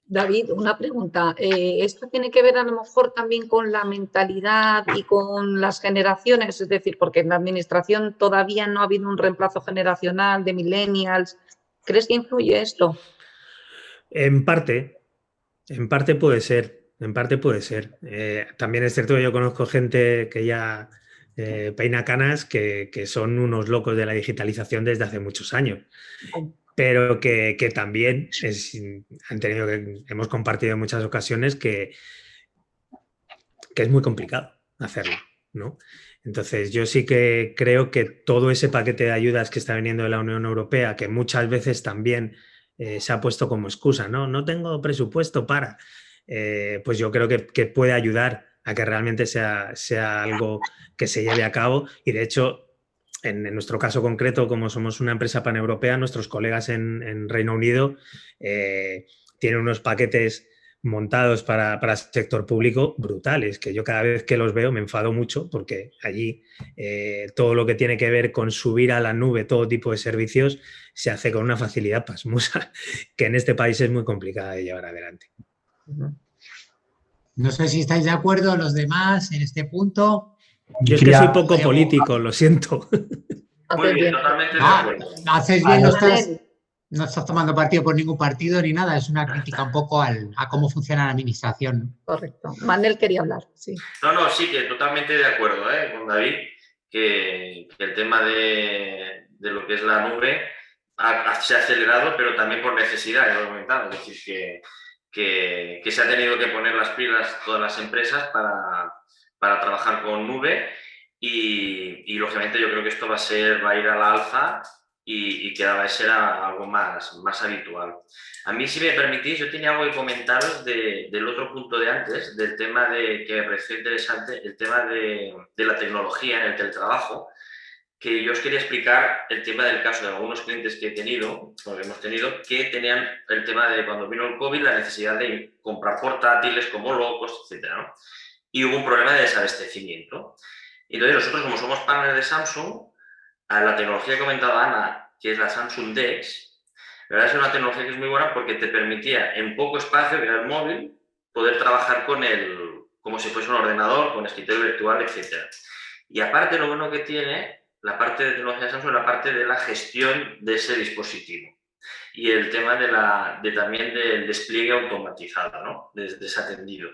David, una pregunta. ¿Esto tiene que ver a lo mejor también con la mentalidad y con las generaciones? Es decir, porque en la administración todavía no ha habido un reemplazo generacional de millennials. ¿Crees que influye esto? En parte puede ser, también es cierto que yo conozco gente que ya peina canas que son unos locos de la digitalización desde hace muchos años, pero que también hemos compartido en muchas ocasiones que es muy complicado hacerlo, ¿no? Entonces, yo sí que creo que todo ese paquete de ayudas que está viniendo de la Unión Europea, que muchas veces también se ha puesto como excusa, no tengo presupuesto para, pues yo creo que puede ayudar a que realmente sea algo que se lleve a cabo. Y de hecho, en nuestro caso concreto, como somos una empresa paneuropea, nuestros colegas en Reino Unido tienen unos paquetes montados para el sector público brutales, que yo cada vez que los veo me enfado mucho porque allí todo lo que tiene que ver con subir a la nube todo tipo de servicios se hace con una facilidad pasmosa que en este país es muy complicada de llevar adelante. No sé si estáis de acuerdo los demás en este punto. Yo es que soy poco político, lo siento. Muy bien, totalmente de acuerdo. Haces bien, no estás tomando partido por ningún partido ni nada, es una crítica un poco a cómo funciona la administración. Correcto. Manel quería hablar, sí. No, sí, que totalmente de acuerdo con David, que el tema de lo que es la nube se ha acelerado, pero también por necesidad, ya lo he comentado, es decir, que se ha tenido que poner las pilas todas las empresas para trabajar con nube y lógicamente yo creo que esto va a ir a la alza y que va a ser algo más habitual. A mí, si me permitís, yo tenía algo que comentaros del otro punto de antes, del tema que me pareció interesante, el tema de la tecnología en el teletrabajo, que yo os quería explicar el tema del caso de algunos clientes que hemos tenido, que tenían el tema de cuando vino el COVID, la necesidad de comprar portátiles como locos, etc., ¿no? Y hubo un problema de desabastecimiento. Entonces, nosotros, como somos partners de Samsung, a la tecnología que ha comentado Ana, que es la Samsung DeX, la verdad es una tecnología que es muy buena porque te permitía en poco espacio, que era el móvil, poder trabajar como si fuese un ordenador, con escritorio virtual, etc. Y aparte, lo bueno que tiene la parte de tecnología de Samsung es la parte de la gestión de ese dispositivo y el tema también del despliegue automatizado, ¿no? Desatendido.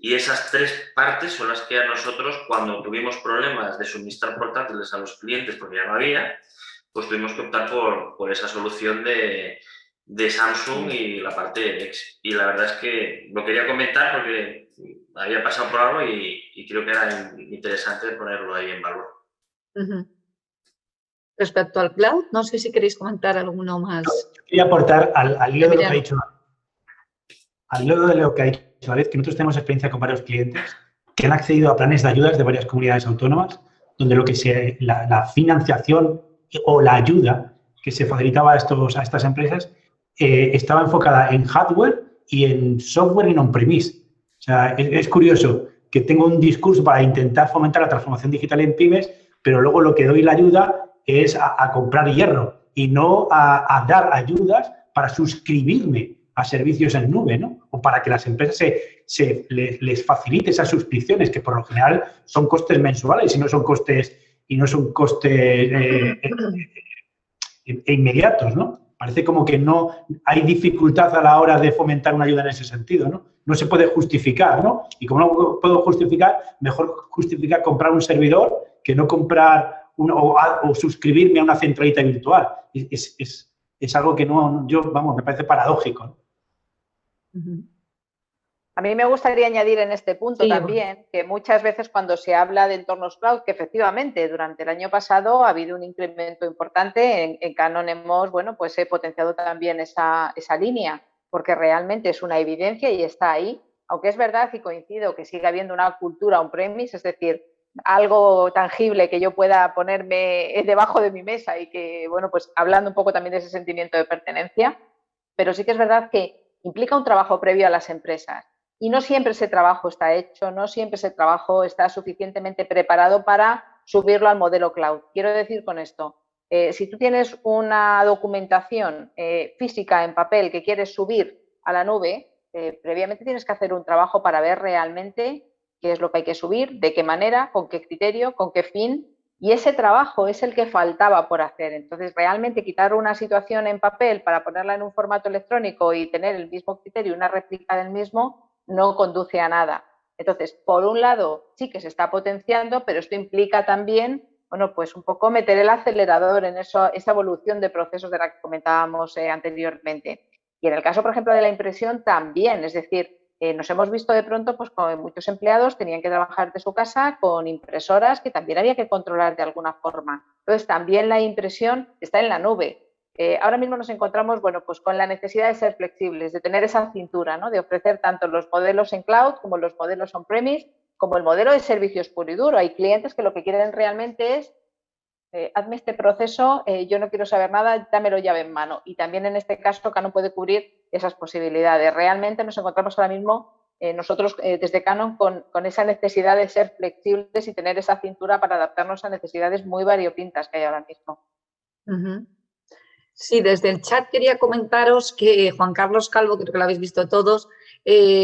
Y esas tres partes son las que a nosotros, cuando tuvimos problemas de suministrar portátiles a los clientes porque ya no había, pues tuvimos que optar por esa solución de Samsung y la parte de DeX. Y la verdad es que lo quería comentar porque había pasado por algo y creo que era interesante ponerlo ahí en valor. Respecto al cloud, no sé si queréis comentar alguno más. Quería aportar al hilo de lo que ha dicho al hilo de lo que ha dicho Alex, que nosotros tenemos experiencia con varios clientes que han accedido a planes de ayudas de varias comunidades autónomas, donde la financiación o la ayuda que se facilitaba a estas empresas estaba enfocada en hardware y en software y en on-premise. O sea, es curioso que tengo un discurso para intentar fomentar la transformación digital en pymes, pero luego lo que doy la ayuda es a comprar hierro y no a dar ayudas para suscribirme a servicios en nube, ¿no? O para que las empresas les facilite esas suscripciones, que por lo general son costes mensuales y no son costes inmediatos, ¿no? Parece como que no hay dificultad a la hora de fomentar una ayuda en ese sentido, ¿no? No se puede justificar, ¿no? Y como no puedo justificar, mejor justificar comprar un servidor que no comprar o suscribirme a una centralita virtual. Es algo que me parece paradójico, ¿no? A mí me gustaría añadir en este punto también que muchas veces cuando se habla de entornos cloud, que efectivamente durante el año pasado ha habido un incremento importante, en Canon hemos, pues he potenciado también esa línea, porque realmente es una evidencia y está ahí, aunque es verdad y coincido que sigue habiendo una cultura on-premise, es decir, algo tangible que yo pueda ponerme debajo de mi mesa y que, pues hablando un poco también de ese sentimiento de pertenencia, pero sí que es verdad que implica un trabajo previo a las empresas. Y no siempre ese trabajo está hecho, no siempre ese trabajo está suficientemente preparado para subirlo al modelo cloud. Quiero decir con esto, si tú tienes una documentación física en papel que quieres subir a la nube, previamente tienes que hacer un trabajo para ver realmente qué es lo que hay que subir, de qué manera, con qué criterio, con qué fin, y ese trabajo es el que faltaba por hacer. Entonces, realmente quitar una situación en papel para ponerla en un formato electrónico y tener el mismo criterio, una réplica del mismo, no conduce a nada. Entonces, por un lado, sí que se está potenciando, pero esto implica también, pues un poco meter el acelerador en esa evolución de procesos de la que comentábamos anteriormente. Y en el caso, por ejemplo, de la impresión también, es decir, nos hemos visto de pronto, pues con muchos empleados tenían que trabajar de su casa con impresoras que también había que controlar de alguna forma. Entonces, también la impresión está en la nube. Ahora mismo nos encontramos, pues con la necesidad de ser flexibles, de tener esa cintura, ¿no? De ofrecer tanto los modelos en cloud como los modelos on-premise, como el modelo de servicios puro y duro. Hay clientes que lo que quieren realmente es hazme este proceso, yo no quiero saber nada, dámelo llave en mano. Y también en este caso Canon puede cubrir esas posibilidades. Realmente nos encontramos ahora mismo nosotros desde Canon con esa necesidad de ser flexibles y tener esa cintura para adaptarnos a necesidades muy variopintas que hay ahora mismo. Sí, desde el chat quería comentaros que Juan Carlos Calvo, creo que lo habéis visto todos,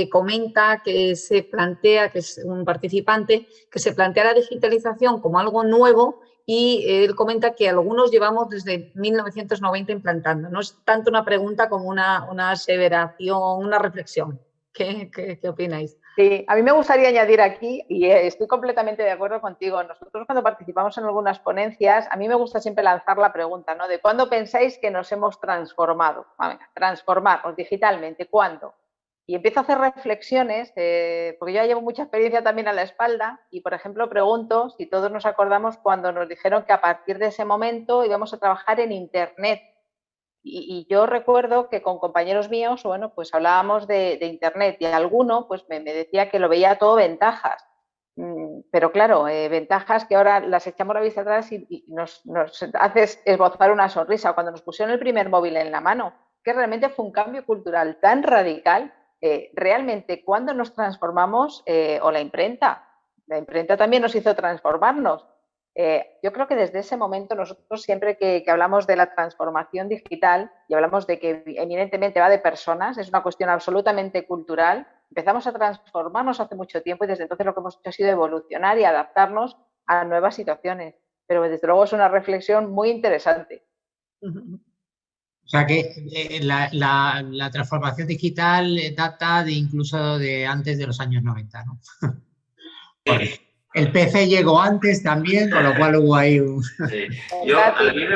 comenta que se plantea, que es un participante, que se plantea la digitalización como algo nuevo y él comenta que algunos llevamos desde 1990 implantando. No es tanto una pregunta como una aseveración, una reflexión. ¿Qué opináis? Sí, a mí me gustaría añadir aquí, y estoy completamente de acuerdo contigo, nosotros cuando participamos en algunas ponencias, a mí me gusta siempre lanzar la pregunta, ¿no? ¿De cuándo pensáis que nos hemos transformado? Transformarnos digitalmente, ¿cuándo? Y empiezo a hacer reflexiones, porque yo ya llevo mucha experiencia también a la espalda, y por ejemplo pregunto si todos nos acordamos cuando nos dijeron que a partir de ese momento íbamos a trabajar en Internet. Y yo recuerdo que con compañeros míos, pues hablábamos de Internet y alguno pues me decía que lo veía todo ventajas. Pero claro, ventajas que ahora las echamos la vista atrás y nos hace esbozar una sonrisa. Cuando nos pusieron el primer móvil en la mano, que realmente fue un cambio cultural tan radical, realmente cuando nos transformamos, o la imprenta también nos hizo transformarnos. Yo creo que desde ese momento nosotros siempre que hablamos de la transformación digital y hablamos de que eminentemente va de personas, es una cuestión absolutamente cultural, empezamos a transformarnos hace mucho tiempo y desde entonces lo que hemos hecho ha sido evolucionar y adaptarnos a nuevas situaciones. Pero desde luego es una reflexión muy interesante. O sea que la transformación digital data incluso de antes de los años 90, ¿no? Bueno, el PC llegó antes también, con lo cual hubo ahí un... Sí. Yo, a mí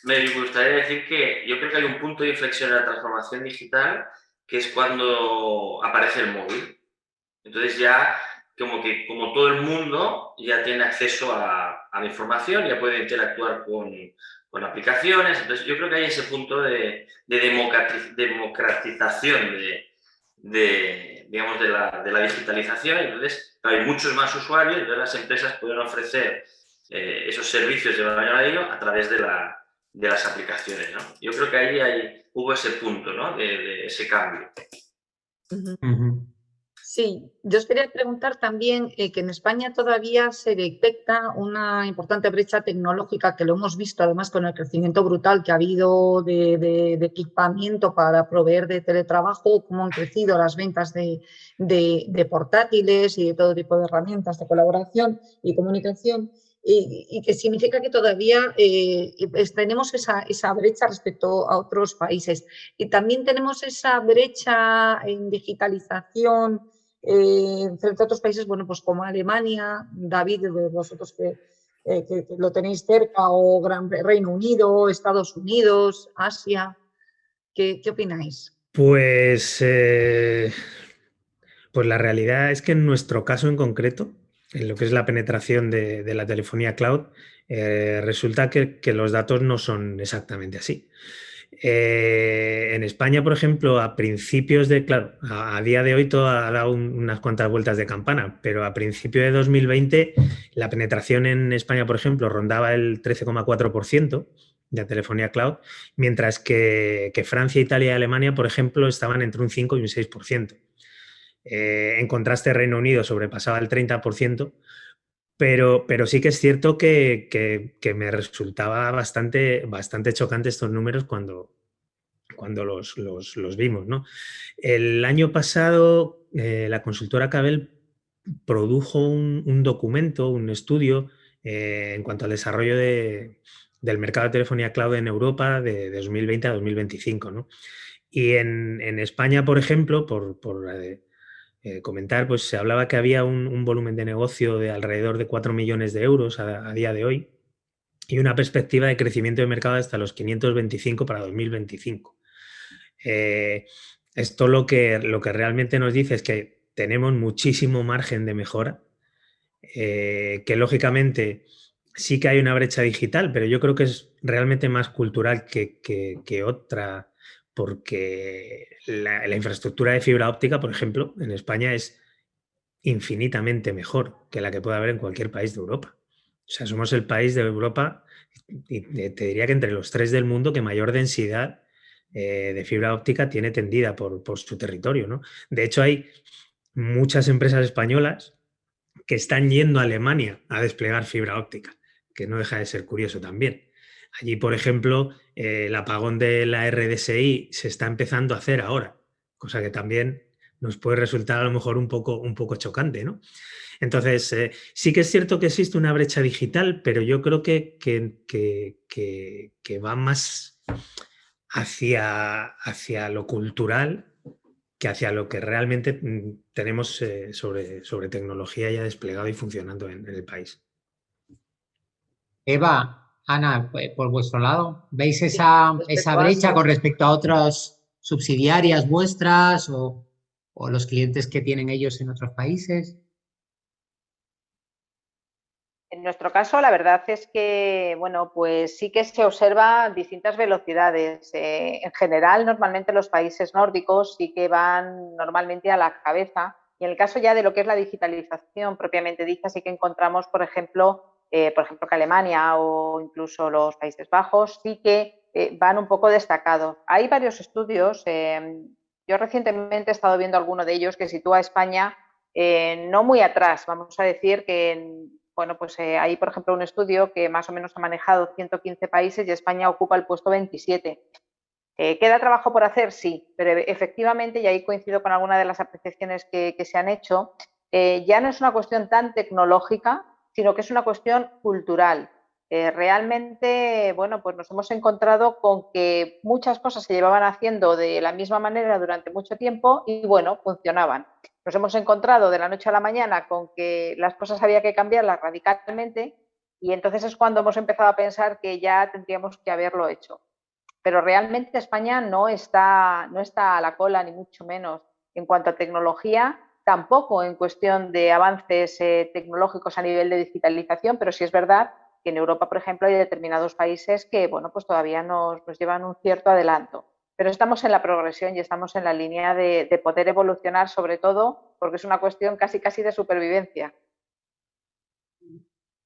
me gustaría decir que yo creo que hay un punto de inflexión en la transformación digital, que es cuando aparece el móvil. Entonces ya, como todo el mundo ya tiene acceso a la información, ya puede interactuar con con aplicaciones. Entonces, yo creo que hay ese punto de democratización digamos, de la digitalización. Entonces, hay muchos más usuarios, entonces las empresas pueden ofrecer esos servicios de mayor a ello a través de las aplicaciones, ¿no? Yo creo que ahí hubo ese punto, ¿no? de ese cambio. Sí, yo os quería preguntar también que en España todavía se detecta una importante brecha tecnológica, que lo hemos visto además con el crecimiento brutal que ha habido de equipamiento para proveer de teletrabajo, cómo han crecido las ventas de portátiles y de todo tipo de herramientas de colaboración y comunicación. Y que significa que todavía tenemos esa brecha respecto a otros países. Y también tenemos esa brecha en digitalización frente a otros países, bueno, pues como Alemania, David, vosotros que lo tenéis cerca, o Reino Unido, Estados Unidos, Asia. ¿Qué opináis? Pues la realidad es que en nuestro caso en concreto, en lo que es la penetración de la telefonía cloud, resulta que los datos no son exactamente así. En España, por ejemplo, a principios claro, a día de hoy todo ha dado unas cuantas vueltas de campana, pero a principio de 2020 la penetración en España, por ejemplo, rondaba el 13,4% de telefonía cloud, mientras que Francia, Italia y Alemania, por ejemplo, estaban entre un 5 y un 6%. En contraste, Reino Unido sobrepasaba el 30%, pero sí que es cierto que me resultaba bastante chocante estos números cuando los vimos, ¿no? El año pasado, la consultora Cabel produjo un documento, un estudio en cuanto al desarrollo del mercado de telefonía cloud en Europa de 2020 a 2025, ¿no? Y en España, por ejemplo, por comentar, pues se hablaba que había un volumen de negocio de alrededor de 4 millones de euros a día de hoy y una perspectiva de crecimiento de mercado hasta los 525 para 2025. Esto lo que realmente nos dice es que tenemos muchísimo margen de mejora, que lógicamente sí que hay una brecha digital, pero yo creo que es realmente más cultural que otra, porque la infraestructura de fibra óptica, por ejemplo, en España es infinitamente mejor que la que puede haber en cualquier país de Europa. O sea, somos el país de Europa, y te diría que entre los 3 del mundo, que mayor densidad de fibra óptica tiene tendida por su territorio, ¿no? De hecho, hay muchas empresas españolas que están yendo a Alemania a desplegar fibra óptica, que no deja de ser curioso también. Allí, por ejemplo, el apagón de la RDSI se está empezando a hacer ahora, cosa que también nos puede resultar a lo mejor un poco chocante, ¿no? Entonces, sí que es cierto que existe una brecha digital, pero yo creo que va más hacia lo cultural que hacia lo que realmente tenemos sobre tecnología ya desplegado y funcionando en el país. Eva, Ana, por vuestro lado, ¿veis esa brecha con respecto a otras subsidiarias vuestras o los clientes que tienen ellos en otros países? En nuestro caso, la verdad es que, bueno, pues sí que se observa distintas velocidades. En general, normalmente los países nórdicos sí que van normalmente a la cabeza. Y en el caso ya de lo que es la digitalización propiamente dicha, sí que encontramos, por ejemplo, que Alemania o incluso los Países Bajos sí que van un poco destacados. Hay varios estudios. Yo recientemente he estado viendo alguno de ellos que sitúa a España no muy atrás. Vamos a decir que bueno, pues hay, por ejemplo, un estudio que más o menos ha manejado 115 países y España ocupa el puesto 27. ¿Queda trabajo por hacer? Sí, pero efectivamente, y ahí coincido con alguna de las apreciaciones que se han hecho, ya no es una cuestión tan tecnológica, sino que es una cuestión cultural. Realmente, bueno, pues nos hemos encontrado con que muchas cosas se llevaban haciendo de la misma manera durante mucho tiempo y, bueno, funcionaban. Nos hemos encontrado de la noche a la mañana con que las cosas había que cambiarlas radicalmente y entonces es cuando hemos empezado a pensar que ya tendríamos que haberlo hecho. Pero realmente España no está a la cola, ni mucho menos en cuanto a tecnología, tampoco en cuestión de avances tecnológicos a nivel de digitalización, pero sí es verdad que en Europa, por ejemplo, hay determinados países que, bueno, pues todavía nos llevan un cierto adelanto. Pero estamos en la progresión y estamos en la línea de poder evolucionar, sobre todo porque es una cuestión casi de supervivencia.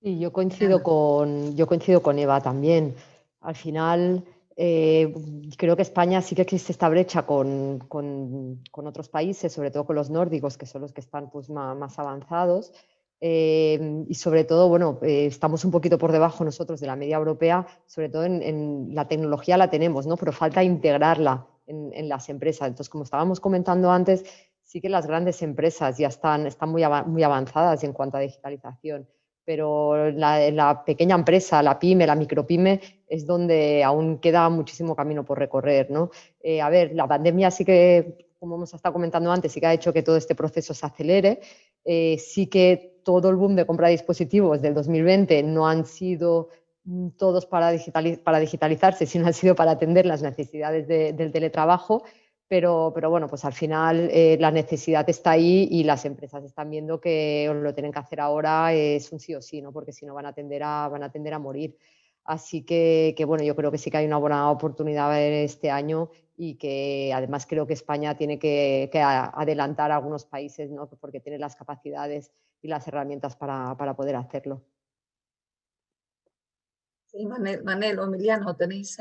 Y yo coincido con Eva también. Al final, creo que España sí que existe esta brecha con otros países, sobre todo con los nórdicos, que son los que están pues, más avanzados. Y sobre todo, bueno, estamos un poquito por debajo nosotros de la media europea, sobre todo en la tecnología la tenemos, ¿no? Pero falta integrarla en las empresas. Entonces, como estábamos comentando antes, sí que las grandes empresas ya están muy avanzadas en cuanto a digitalización, pero la pequeña empresa, la pyme, la micropyme, es donde aún queda muchísimo camino por recorrer, ¿no? A ver, la pandemia sí que, como hemos estado comentando antes, sí que ha hecho que todo este proceso se acelere. Sí que todo el boom de compra de dispositivos del 2020 no han sido todos para digitalizarse, sino han sido para atender las necesidades del teletrabajo. Pero bueno, pues al final la necesidad está ahí y las empresas están viendo que lo tienen que hacer ahora, es un sí o sí, ¿no? Porque si no van a tender a morir. Así que bueno, yo creo que sí que hay una buena oportunidad este año y que además creo que España tiene que adelantar a algunos países, ¿no? Porque tiene las capacidades y las herramientas para poder hacerlo. Sí, Manel o Emiliano, ¿tenéis...?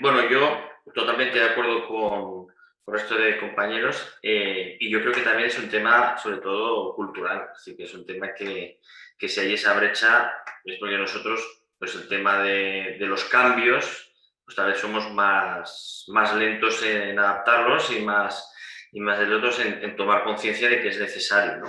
Bueno, yo totalmente de acuerdo con esto de compañeros y yo creo que también es un tema sobre todo cultural, así que es un tema que si hay esa brecha es porque nosotros, pues el tema de los cambios, pues tal vez somos más lentos en adaptarlos y más lentos en tomar conciencia de que es necesario, ¿no?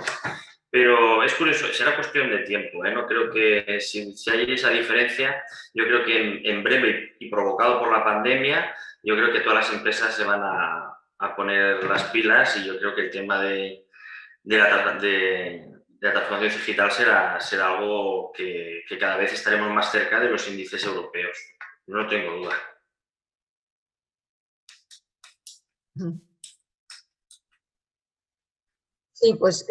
Pero es curioso, será cuestión de tiempo, ¿eh? No creo que si hay esa diferencia, yo creo que en breve y provocado por la pandemia, yo creo que todas las empresas se van a poner las pilas y yo creo que el tema de la transformación digital será algo que cada vez estaremos más cerca de los índices europeos. No tengo duda. Sí, pues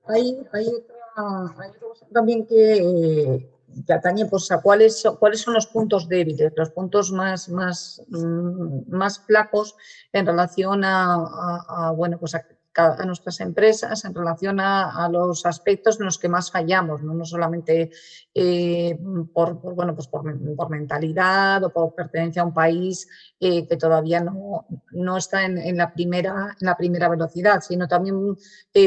hay otra cosa también que atañe pues, a cuáles son los puntos débiles, los puntos más flacos en relación bueno, pues a nuestras empresas, en relación a los aspectos en los que más fallamos, no solamente bueno, pues por mentalidad o por pertenencia a un país que todavía no está en la primera velocidad, sino también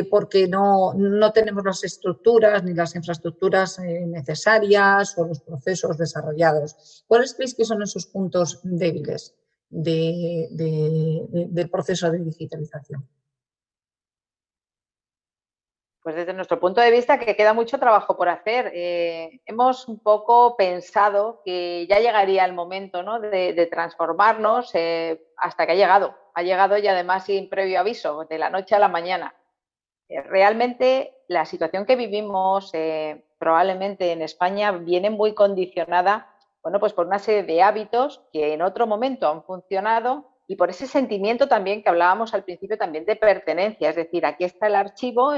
porque no tenemos las estructuras ni las infraestructuras necesarias o los procesos desarrollados. ¿Cuáles creéis que son esos puntos débiles del proceso de digitalización? Pues desde nuestro punto de vista que queda mucho trabajo por hacer. Hemos un poco pensado que ya llegaría el momento, ¿no? de transformarnos hasta que ha llegado y además sin previo aviso, de la noche a la mañana. Realmente la situación que vivimos probablemente en España viene muy condicionada, bueno, pues por una serie de hábitos que en otro momento han funcionado y por ese sentimiento también que hablábamos al principio también de pertenencia, es decir, aquí está el archivo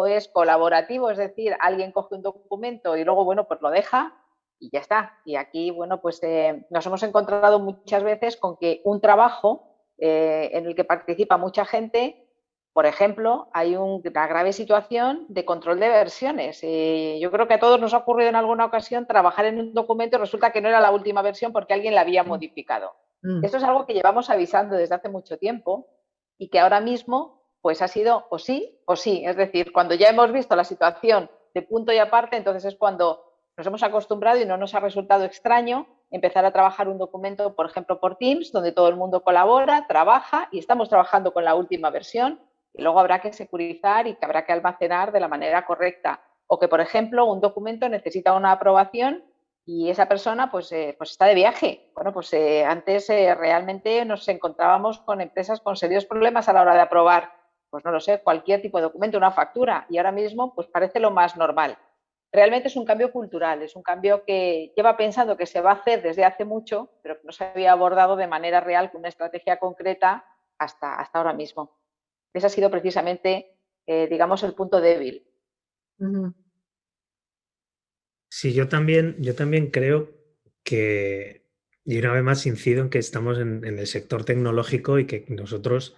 es colaborativo, es decir, alguien coge un documento y luego, bueno, pues lo deja y ya está. Y aquí, bueno, pues nos hemos encontrado muchas veces con que un trabajo en el que participa mucha gente, por ejemplo, hay una grave situación de control de versiones. Yo creo que a todos nos ha ocurrido en alguna ocasión trabajar en un documento y resulta que no era la última versión porque alguien la había modificado. Esto es algo que llevamos avisando desde hace mucho tiempo y que ahora mismo pues ha sido o sí o sí. Es decir, cuando ya hemos visto la situación de punto y aparte, entonces es cuando nos hemos acostumbrado y no nos ha resultado extraño empezar a trabajar un documento, por ejemplo, por Teams, donde todo el mundo colabora, trabaja y estamos trabajando con la última versión. Y luego habrá que securizar y que habrá que almacenar de la manera correcta. O que, por ejemplo, un documento necesita una aprobación y esa persona pues está de viaje. Bueno, pues antes realmente nos encontrábamos con empresas con serios problemas a la hora de aprobar, pues no lo sé, cualquier tipo de documento, una factura. Y ahora mismo pues parece lo más normal. Realmente es un cambio cultural, es un cambio que lleva pensando que se va a hacer desde hace mucho, pero que no se había abordado de manera real con una estrategia concreta hasta ahora mismo. Ese ha sido precisamente, digamos, el punto débil. Sí, yo también creo que, y una vez más incido en que estamos en el sector tecnológico y que nosotros,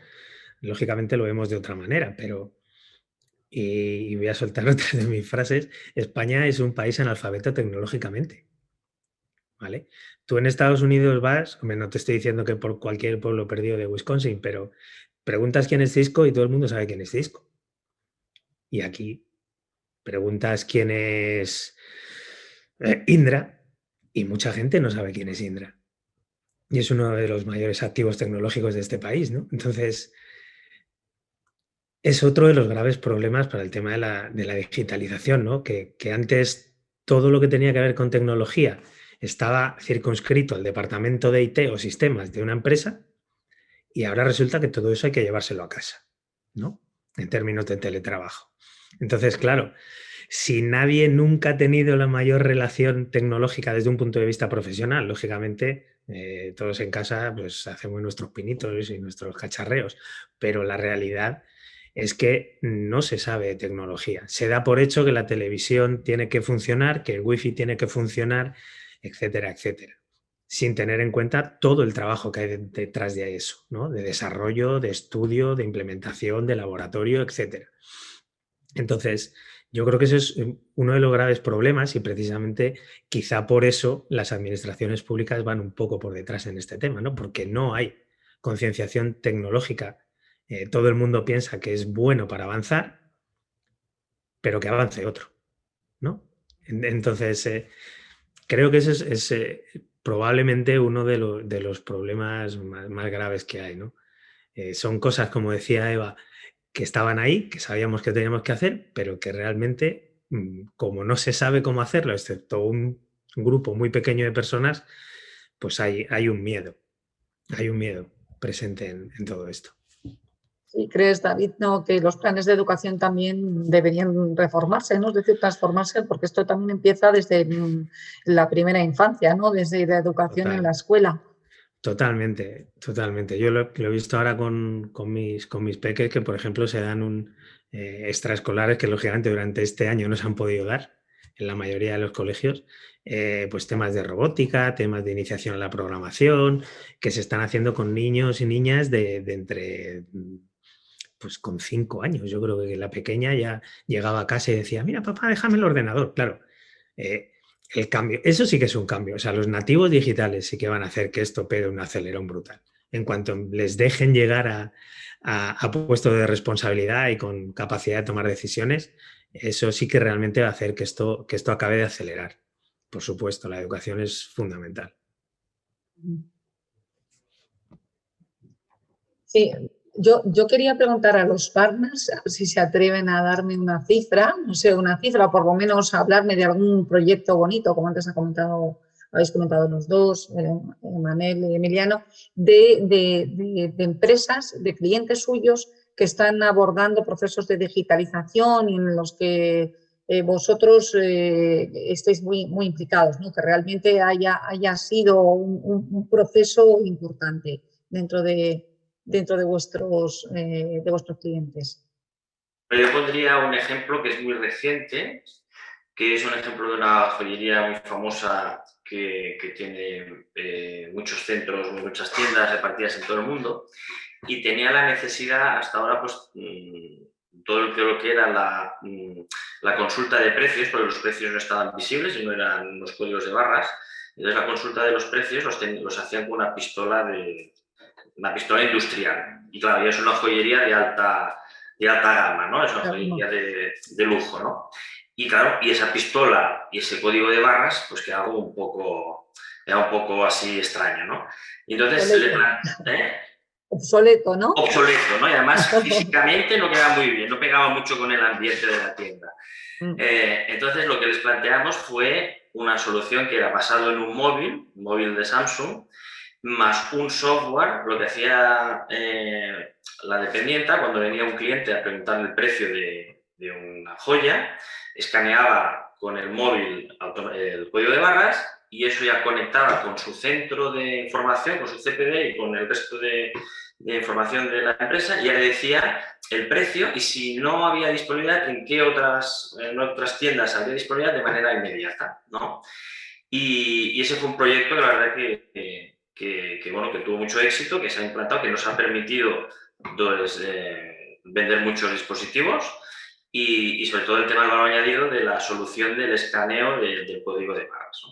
lógicamente, lo vemos de otra manera, pero, y voy a soltar otra de mis frases, España es un país analfabeto tecnológicamente, ¿vale? Tú en Estados Unidos vas, hombre, no te estoy diciendo que por cualquier pueblo perdido de Wisconsin, pero preguntas quién es Cisco y todo el mundo sabe quién es Cisco. Y aquí preguntas quién es Indra y mucha gente no sabe quién es Indra. Y es uno de los mayores activos tecnológicos de este país, ¿no? Entonces, es otro de los graves problemas para el tema de la digitalización, ¿no? Que antes todo lo que tenía que ver con tecnología estaba circunscrito al departamento de IT o sistemas de una empresa y ahora resulta que todo eso hay que llevárselo a casa, ¿no? En términos de teletrabajo. Entonces, claro, si nadie nunca ha tenido la mayor relación tecnológica desde un punto de vista profesional, lógicamente todos en casa pues hacemos nuestros pinitos y nuestros cacharreos, pero la realidad es que no se sabe de tecnología. Se da por hecho que la televisión tiene que funcionar, que el wifi tiene que funcionar, etcétera, etcétera, sin tener en cuenta todo el trabajo que hay detrás de eso, ¿no? De desarrollo, de estudio, de implementación, de laboratorio, etcétera. Entonces, yo creo que ese es uno de los graves problemas y precisamente quizá por eso las administraciones públicas van un poco por detrás en este tema, ¿no? Porque no hay concienciación tecnológica. Todo el mundo piensa que es bueno para avanzar, pero que avance otro, ¿no? Entonces, creo que ese es probablemente uno de los problemas más graves que hay, ¿no? Son cosas, como decía Eva, que estaban ahí, que sabíamos que teníamos que hacer, pero que realmente, como no se sabe cómo hacerlo, excepto un grupo muy pequeño de personas, pues hay un miedo presente en todo esto. ¿Y crees, David, no, que los planes de educación también deberían reformarse, ¿no? Es decir, transformarse, porque esto también empieza desde la primera infancia, ¿no? Desde la educación en la escuela. Totalmente. Yo lo he visto ahora con mis peques que, por ejemplo, se dan extraescolares que, lógicamente, durante este año no se han podido dar en la mayoría de los colegios, pues temas de robótica, temas de iniciación a la programación, que se están haciendo con niños y niñas de entre, pues con 5 años. Yo creo que la pequeña ya llegaba a casa y decía, mira, papá, déjame el ordenador. Claro, el cambio, eso sí que es un cambio. O sea, los nativos digitales sí que van a hacer que esto pegue un acelerón brutal. En cuanto les dejen llegar a puestos de responsabilidad y con capacidad de tomar decisiones, eso sí que realmente va a hacer que esto acabe de acelerar. Por supuesto, la educación es fundamental. Sí, yo quería preguntar a los partners si se atreven a darme una cifra, no sé, una cifra, o por lo menos hablarme de algún proyecto bonito, como antes habéis comentado los dos, Manel y Emiliano, de empresas, de clientes suyos que están abordando procesos de digitalización y en los que vosotros estéis muy implicados, ¿no? Que realmente haya sido un proceso importante dentro de vuestros clientes. Yo pondría un ejemplo que es muy reciente, que es un ejemplo de una joyería muy famosa que tiene muchos centros, muchas tiendas repartidas en todo el mundo y tenía la necesidad hasta ahora, pues todo lo que era la consulta de precios, porque los precios no estaban visibles y no eran los códigos de barras. Entonces la consulta de los precios los hacían con una pistola industrial. Y claro, ya es una joyería de alta gama, ¿no? Es una joyería de lujo, ¿no? Y claro, y esa pistola y ese código de barras, pues queda un poco así extraño, ¿no? Y entonces obsoleto, ¿no? Obsoleto, ¿no? Y además físicamente no queda muy bien, no pegaba mucho con el ambiente de la tienda. Entonces lo que les planteamos fue una solución que era basado en un móvil de Samsung, más un software. Lo que hacía la dependienta cuando venía un cliente a preguntar el precio de una joya, escaneaba con el móvil el código de barras y eso ya conectaba con su centro de información, con su CPD y con el resto de información de la empresa, ya le decía el precio y si no había disponibilidad, en otras tiendas habría disponibilidad de manera inmediata, ¿no? Y ese fue un proyecto que la verdad que tuvo mucho éxito, que se ha implantado, que nos ha permitido vender muchos dispositivos y sobre todo el tema del valor añadido de la solución del escaneo del código de barras,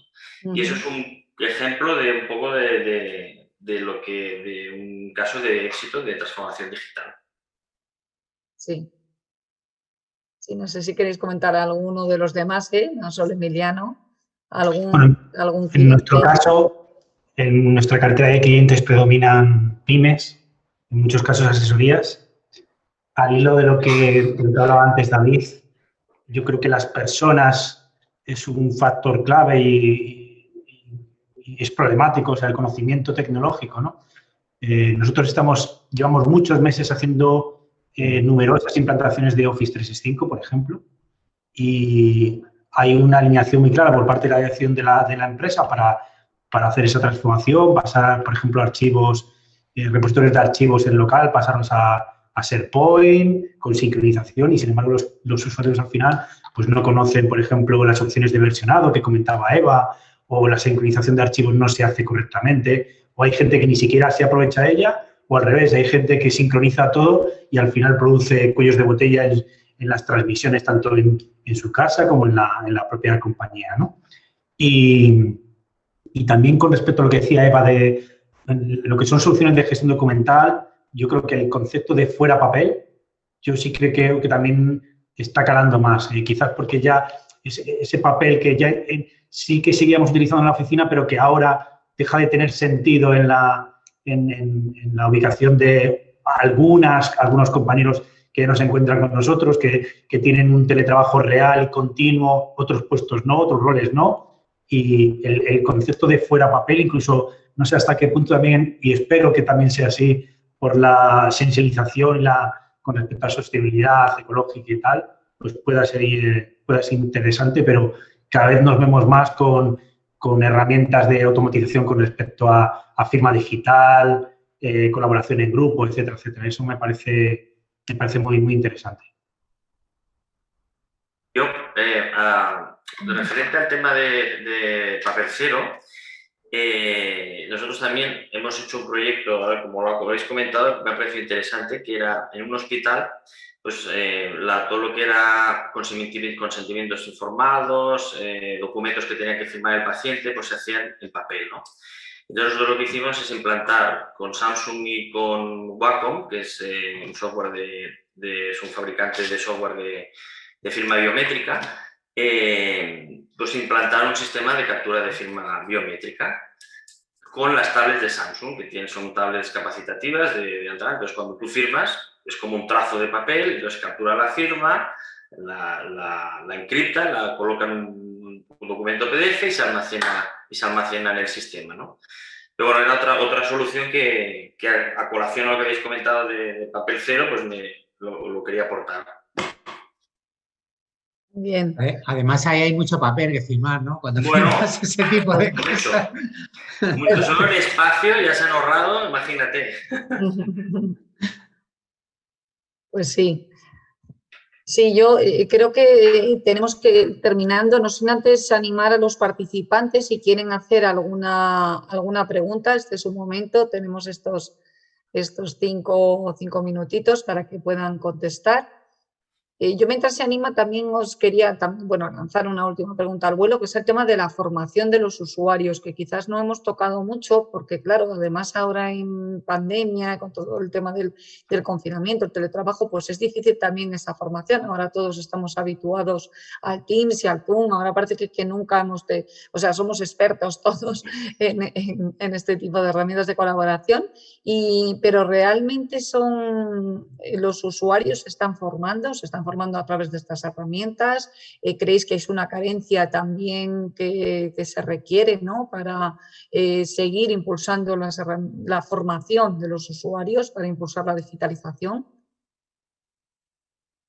¿no? Y eso es un ejemplo de un poco de un caso de éxito de transformación digital. Sí. Sí, no sé si queréis comentar alguno de los demás, no solo Emiliano. Bueno, algún en nuestro caso, en nuestra cartera de clientes predominan pymes, en muchos casos asesorías. Al hilo de lo que hablaba antes David, yo creo que las personas es un factor clave y es problemático, o sea, el conocimiento tecnológico, ¿no? Nosotros llevamos muchos meses haciendo numerosas implantaciones de Office 365, por ejemplo, y hay una alineación muy clara por parte de la dirección de la empresa para hacer esa transformación, pasar, por ejemplo, archivos, repositorios de archivos en local, pasarlos a SharePoint, con sincronización, y sin embargo los usuarios al final pues no conocen, por ejemplo, las opciones de versionado que comentaba Eva, o la sincronización de archivos no se hace correctamente, o hay gente que ni siquiera se aprovecha de ella, o al revés, hay gente que sincroniza todo y al final produce cuellos de botella en las transmisiones, tanto en su casa como en la propia compañía, ¿no? Y también con respecto a lo que decía Eva de lo que son soluciones de gestión documental, yo creo que el concepto de fuera papel, yo sí creo que también está calando más, quizás porque ya ese papel que ya sí que seguíamos utilizando en la oficina, pero que ahora deja de tener sentido en la ubicación de algunos compañeros que no se encuentran con nosotros, que tienen un teletrabajo real y continuo, otros puestos no, otros roles no, y el concepto de fuera papel, incluso no sé hasta qué punto también, y espero que también sea así, por la sensibilización con respecto a sostenibilidad ecológica y tal, pues pueda ser interesante, pero cada vez nos vemos más con herramientas de automatización con respecto a firma digital, colaboración en grupo, etcétera, etcétera. Eso me parece muy, muy interesante. Yo, referente al tema de papel cero, nosotros también hemos hecho un proyecto, como lo habéis comentado, me ha parecido interesante, que era en un hospital, pues todo lo que era consentimientos informados, documentos que tenía que firmar el paciente, pues se hacían en papel, ¿no? Entonces nosotros lo que hicimos es implantar con Samsung y con Wacom, que es un software es un fabricante de software de firma biométrica, pues implantar un sistema de captura de firma biométrica con las tablets de Samsung, que son tablets capacitativas de entrada. Entonces, cuando tú firmas, es como un trazo de papel, entonces captura la firma, la encripta, la coloca en un documento PDF y se almacena en el sistema, ¿no? Pero bueno, era otra solución que a colación a lo que habéis comentado de papel cero, pues lo quería aportar. Bien. Además, ahí hay mucho papel que firmar, ¿no? Cuando firmas ese tipo de cosas. Mucho. Solo el espacio ya se han ahorrado, imagínate. Pues sí. Sí, yo creo que tenemos que ir terminando, no sin antes animar a los participantes si quieren hacer alguna pregunta. Este es un momento, tenemos estos 5 minutitos para que puedan contestar. Yo mientras se anima también os quería lanzar una última pregunta al vuelo, que es el tema de la formación de los usuarios, que quizás no hemos tocado mucho porque, claro, además ahora en pandemia, con todo el tema del confinamiento, el teletrabajo, pues es difícil también esa formación. Ahora todos estamos habituados al Teams y al Zoom, ahora parece que nunca somos expertos todos en este tipo de herramientas de colaboración, pero realmente los usuarios se están formando a través de estas herramientas. ¿Creéis que es una carencia también que se requiere, ¿no?, para seguir impulsando la formación de los usuarios, para impulsar la digitalización?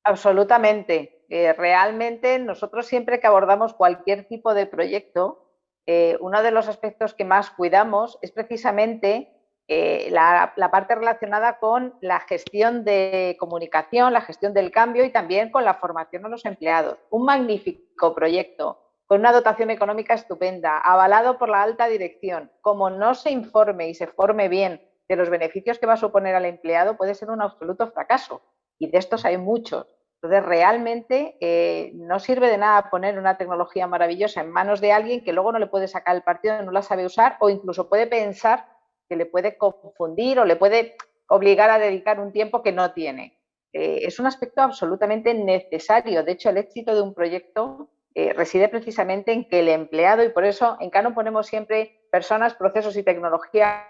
Absolutamente. Realmente nosotros siempre que abordamos cualquier tipo de proyecto, uno de los aspectos que más cuidamos es precisamente la parte relacionada con la gestión de comunicación, la gestión del cambio y también con la formación de los empleados. Un magnífico proyecto con una dotación económica estupenda, avalado por la alta dirección. Como no se informe y se forme bien de los beneficios que va a suponer al empleado, puede ser un absoluto fracaso. Y de estos hay muchos. Entonces, realmente no sirve de nada poner una tecnología maravillosa en manos de alguien que luego no le puede sacar el partido, no la sabe usar o incluso puede pensar que le puede confundir o le puede obligar a dedicar un tiempo que no tiene. Es un aspecto absolutamente necesario. De hecho, el éxito de un proyecto reside precisamente en que el empleado, y por eso en Canon ponemos siempre personas, procesos y tecnología.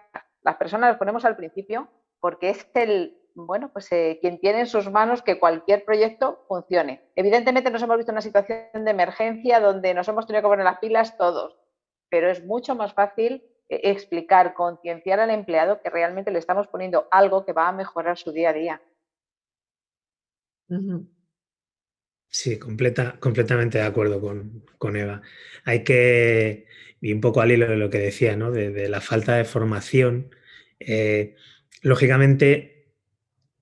Las personas las ponemos al principio porque es quien tiene en sus manos que cualquier proyecto funcione. Evidentemente nos hemos visto en una situación de emergencia donde nos hemos tenido que poner las pilas todos, pero es mucho más fácil explicar, concienciar al empleado que realmente le estamos poniendo algo que va a mejorar su día a día. Sí, completamente de acuerdo con Eva. Hay que, y un poco al hilo de lo que decía, ¿no? De la falta de formación, lógicamente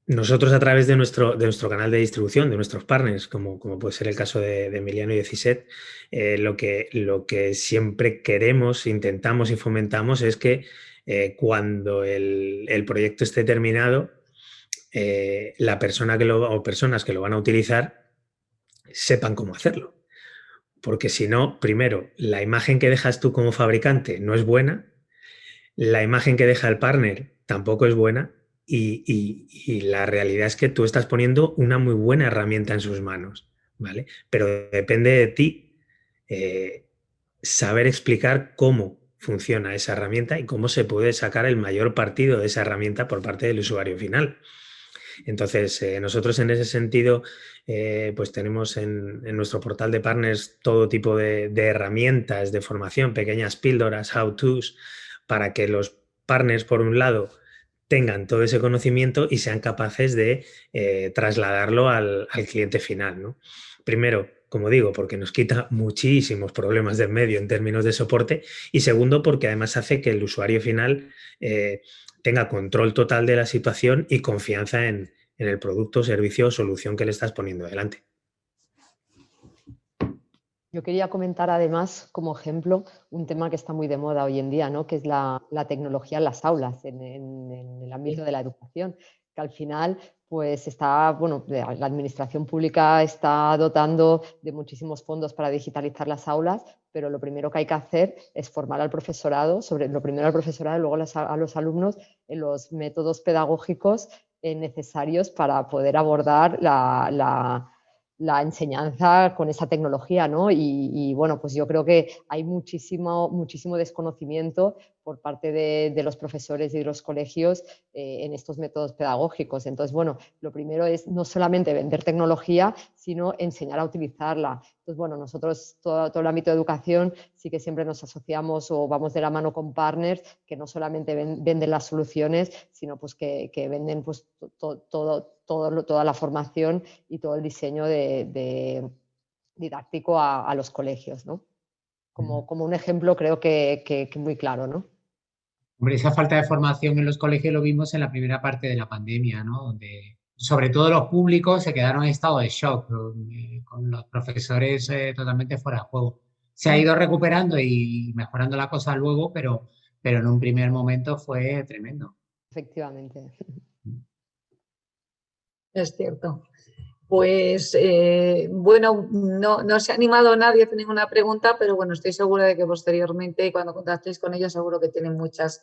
nosotros a través de nuestro canal de distribución, de nuestros partners, como puede ser el caso de Emiliano y de CISET, lo que siempre queremos, intentamos y fomentamos es que cuando el proyecto esté terminado, la persona o personas que lo van a utilizar sepan cómo hacerlo. Porque si no, primero, la imagen que dejas tú como fabricante no es buena, la imagen que deja el partner tampoco es buena y la realidad es que tú estás poniendo una muy buena herramienta en sus manos, ¿vale? Pero depende de ti saber explicar cómo funciona esa herramienta y cómo se puede sacar el mayor partido de esa herramienta por parte del usuario final. Entonces, nosotros en ese sentido, pues tenemos en nuestro portal de partners todo tipo de herramientas de formación, pequeñas píldoras, how-tos, para que los partners, por un lado, tengan todo ese conocimiento y sean capaces de trasladarlo al cliente final, ¿no? Primero, como digo, porque nos quita muchísimos problemas de en medio en términos de soporte y segundo, porque además hace que el usuario final tenga control total de la situación y confianza en el producto, servicio o solución que le estás poniendo delante. Yo quería comentar además, como ejemplo, un tema que está muy de moda hoy en día, ¿no? Que es la tecnología en las aulas, en el ámbito de la educación, que al final pues la administración pública está dotando de muchísimos fondos para digitalizar las aulas, pero lo primero que hay que hacer es formar al profesorado, y luego a los alumnos en los métodos pedagógicos necesarios para poder abordar la enseñanza con esa tecnología, ¿no? Y bueno, pues yo creo que hay muchísimo desconocimiento por parte de los profesores y de los colegios en estos métodos pedagógicos. Entonces, bueno, lo primero es no solamente vender tecnología, sino enseñar a utilizarla. Entonces, bueno, nosotros, todo el ámbito de educación, sí que siempre nos asociamos o vamos de la mano con partners que no solamente venden las soluciones, sino pues que venden pues toda la formación y todo el diseño didáctico a los colegios, ¿no? Como un ejemplo creo que muy claro, ¿no? Hombre, esa falta de formación en los colegios lo vimos en la primera parte de la pandemia, ¿no? Donde sobre todo los públicos se quedaron en estado de shock, con los profesores totalmente fuera de juego. Se ha ido recuperando y mejorando la cosa luego, pero en un primer momento fue tremendo. Efectivamente. Es cierto. Pues bueno, no se ha animado nadie a hacer ninguna pregunta, pero bueno, estoy segura de que posteriormente, cuando contactéis con ellos, seguro que tienen muchas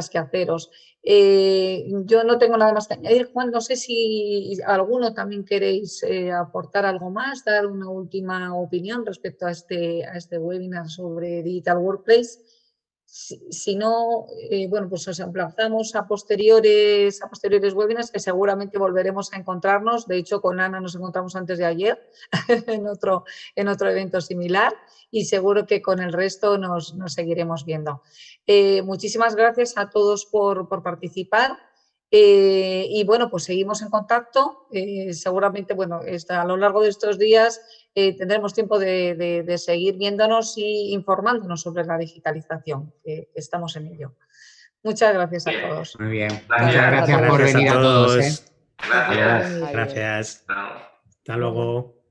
que haceros. Yo no tengo nada más que añadir. Juan, no sé si alguno también queréis aportar algo más, dar una última opinión respecto a este webinar sobre Digital Workplace. Si no, bueno, pues os emplazamos a posteriores webinars que seguramente volveremos a encontrarnos. De hecho, con Ana nos encontramos antes de ayer en otro evento similar y seguro que con el resto nos seguiremos viendo. Muchísimas gracias a todos por participar. Y bueno, pues seguimos en contacto. Seguramente, bueno, a lo largo de estos días tendremos tiempo de seguir viéndonos e informándonos sobre la digitalización, que estamos en ello. Muchas gracias a Bien. todos. Muy bien. Gracias. Muchas gracias por Gracias venir a todos. Gracias. Gracias. Chao. Hasta luego.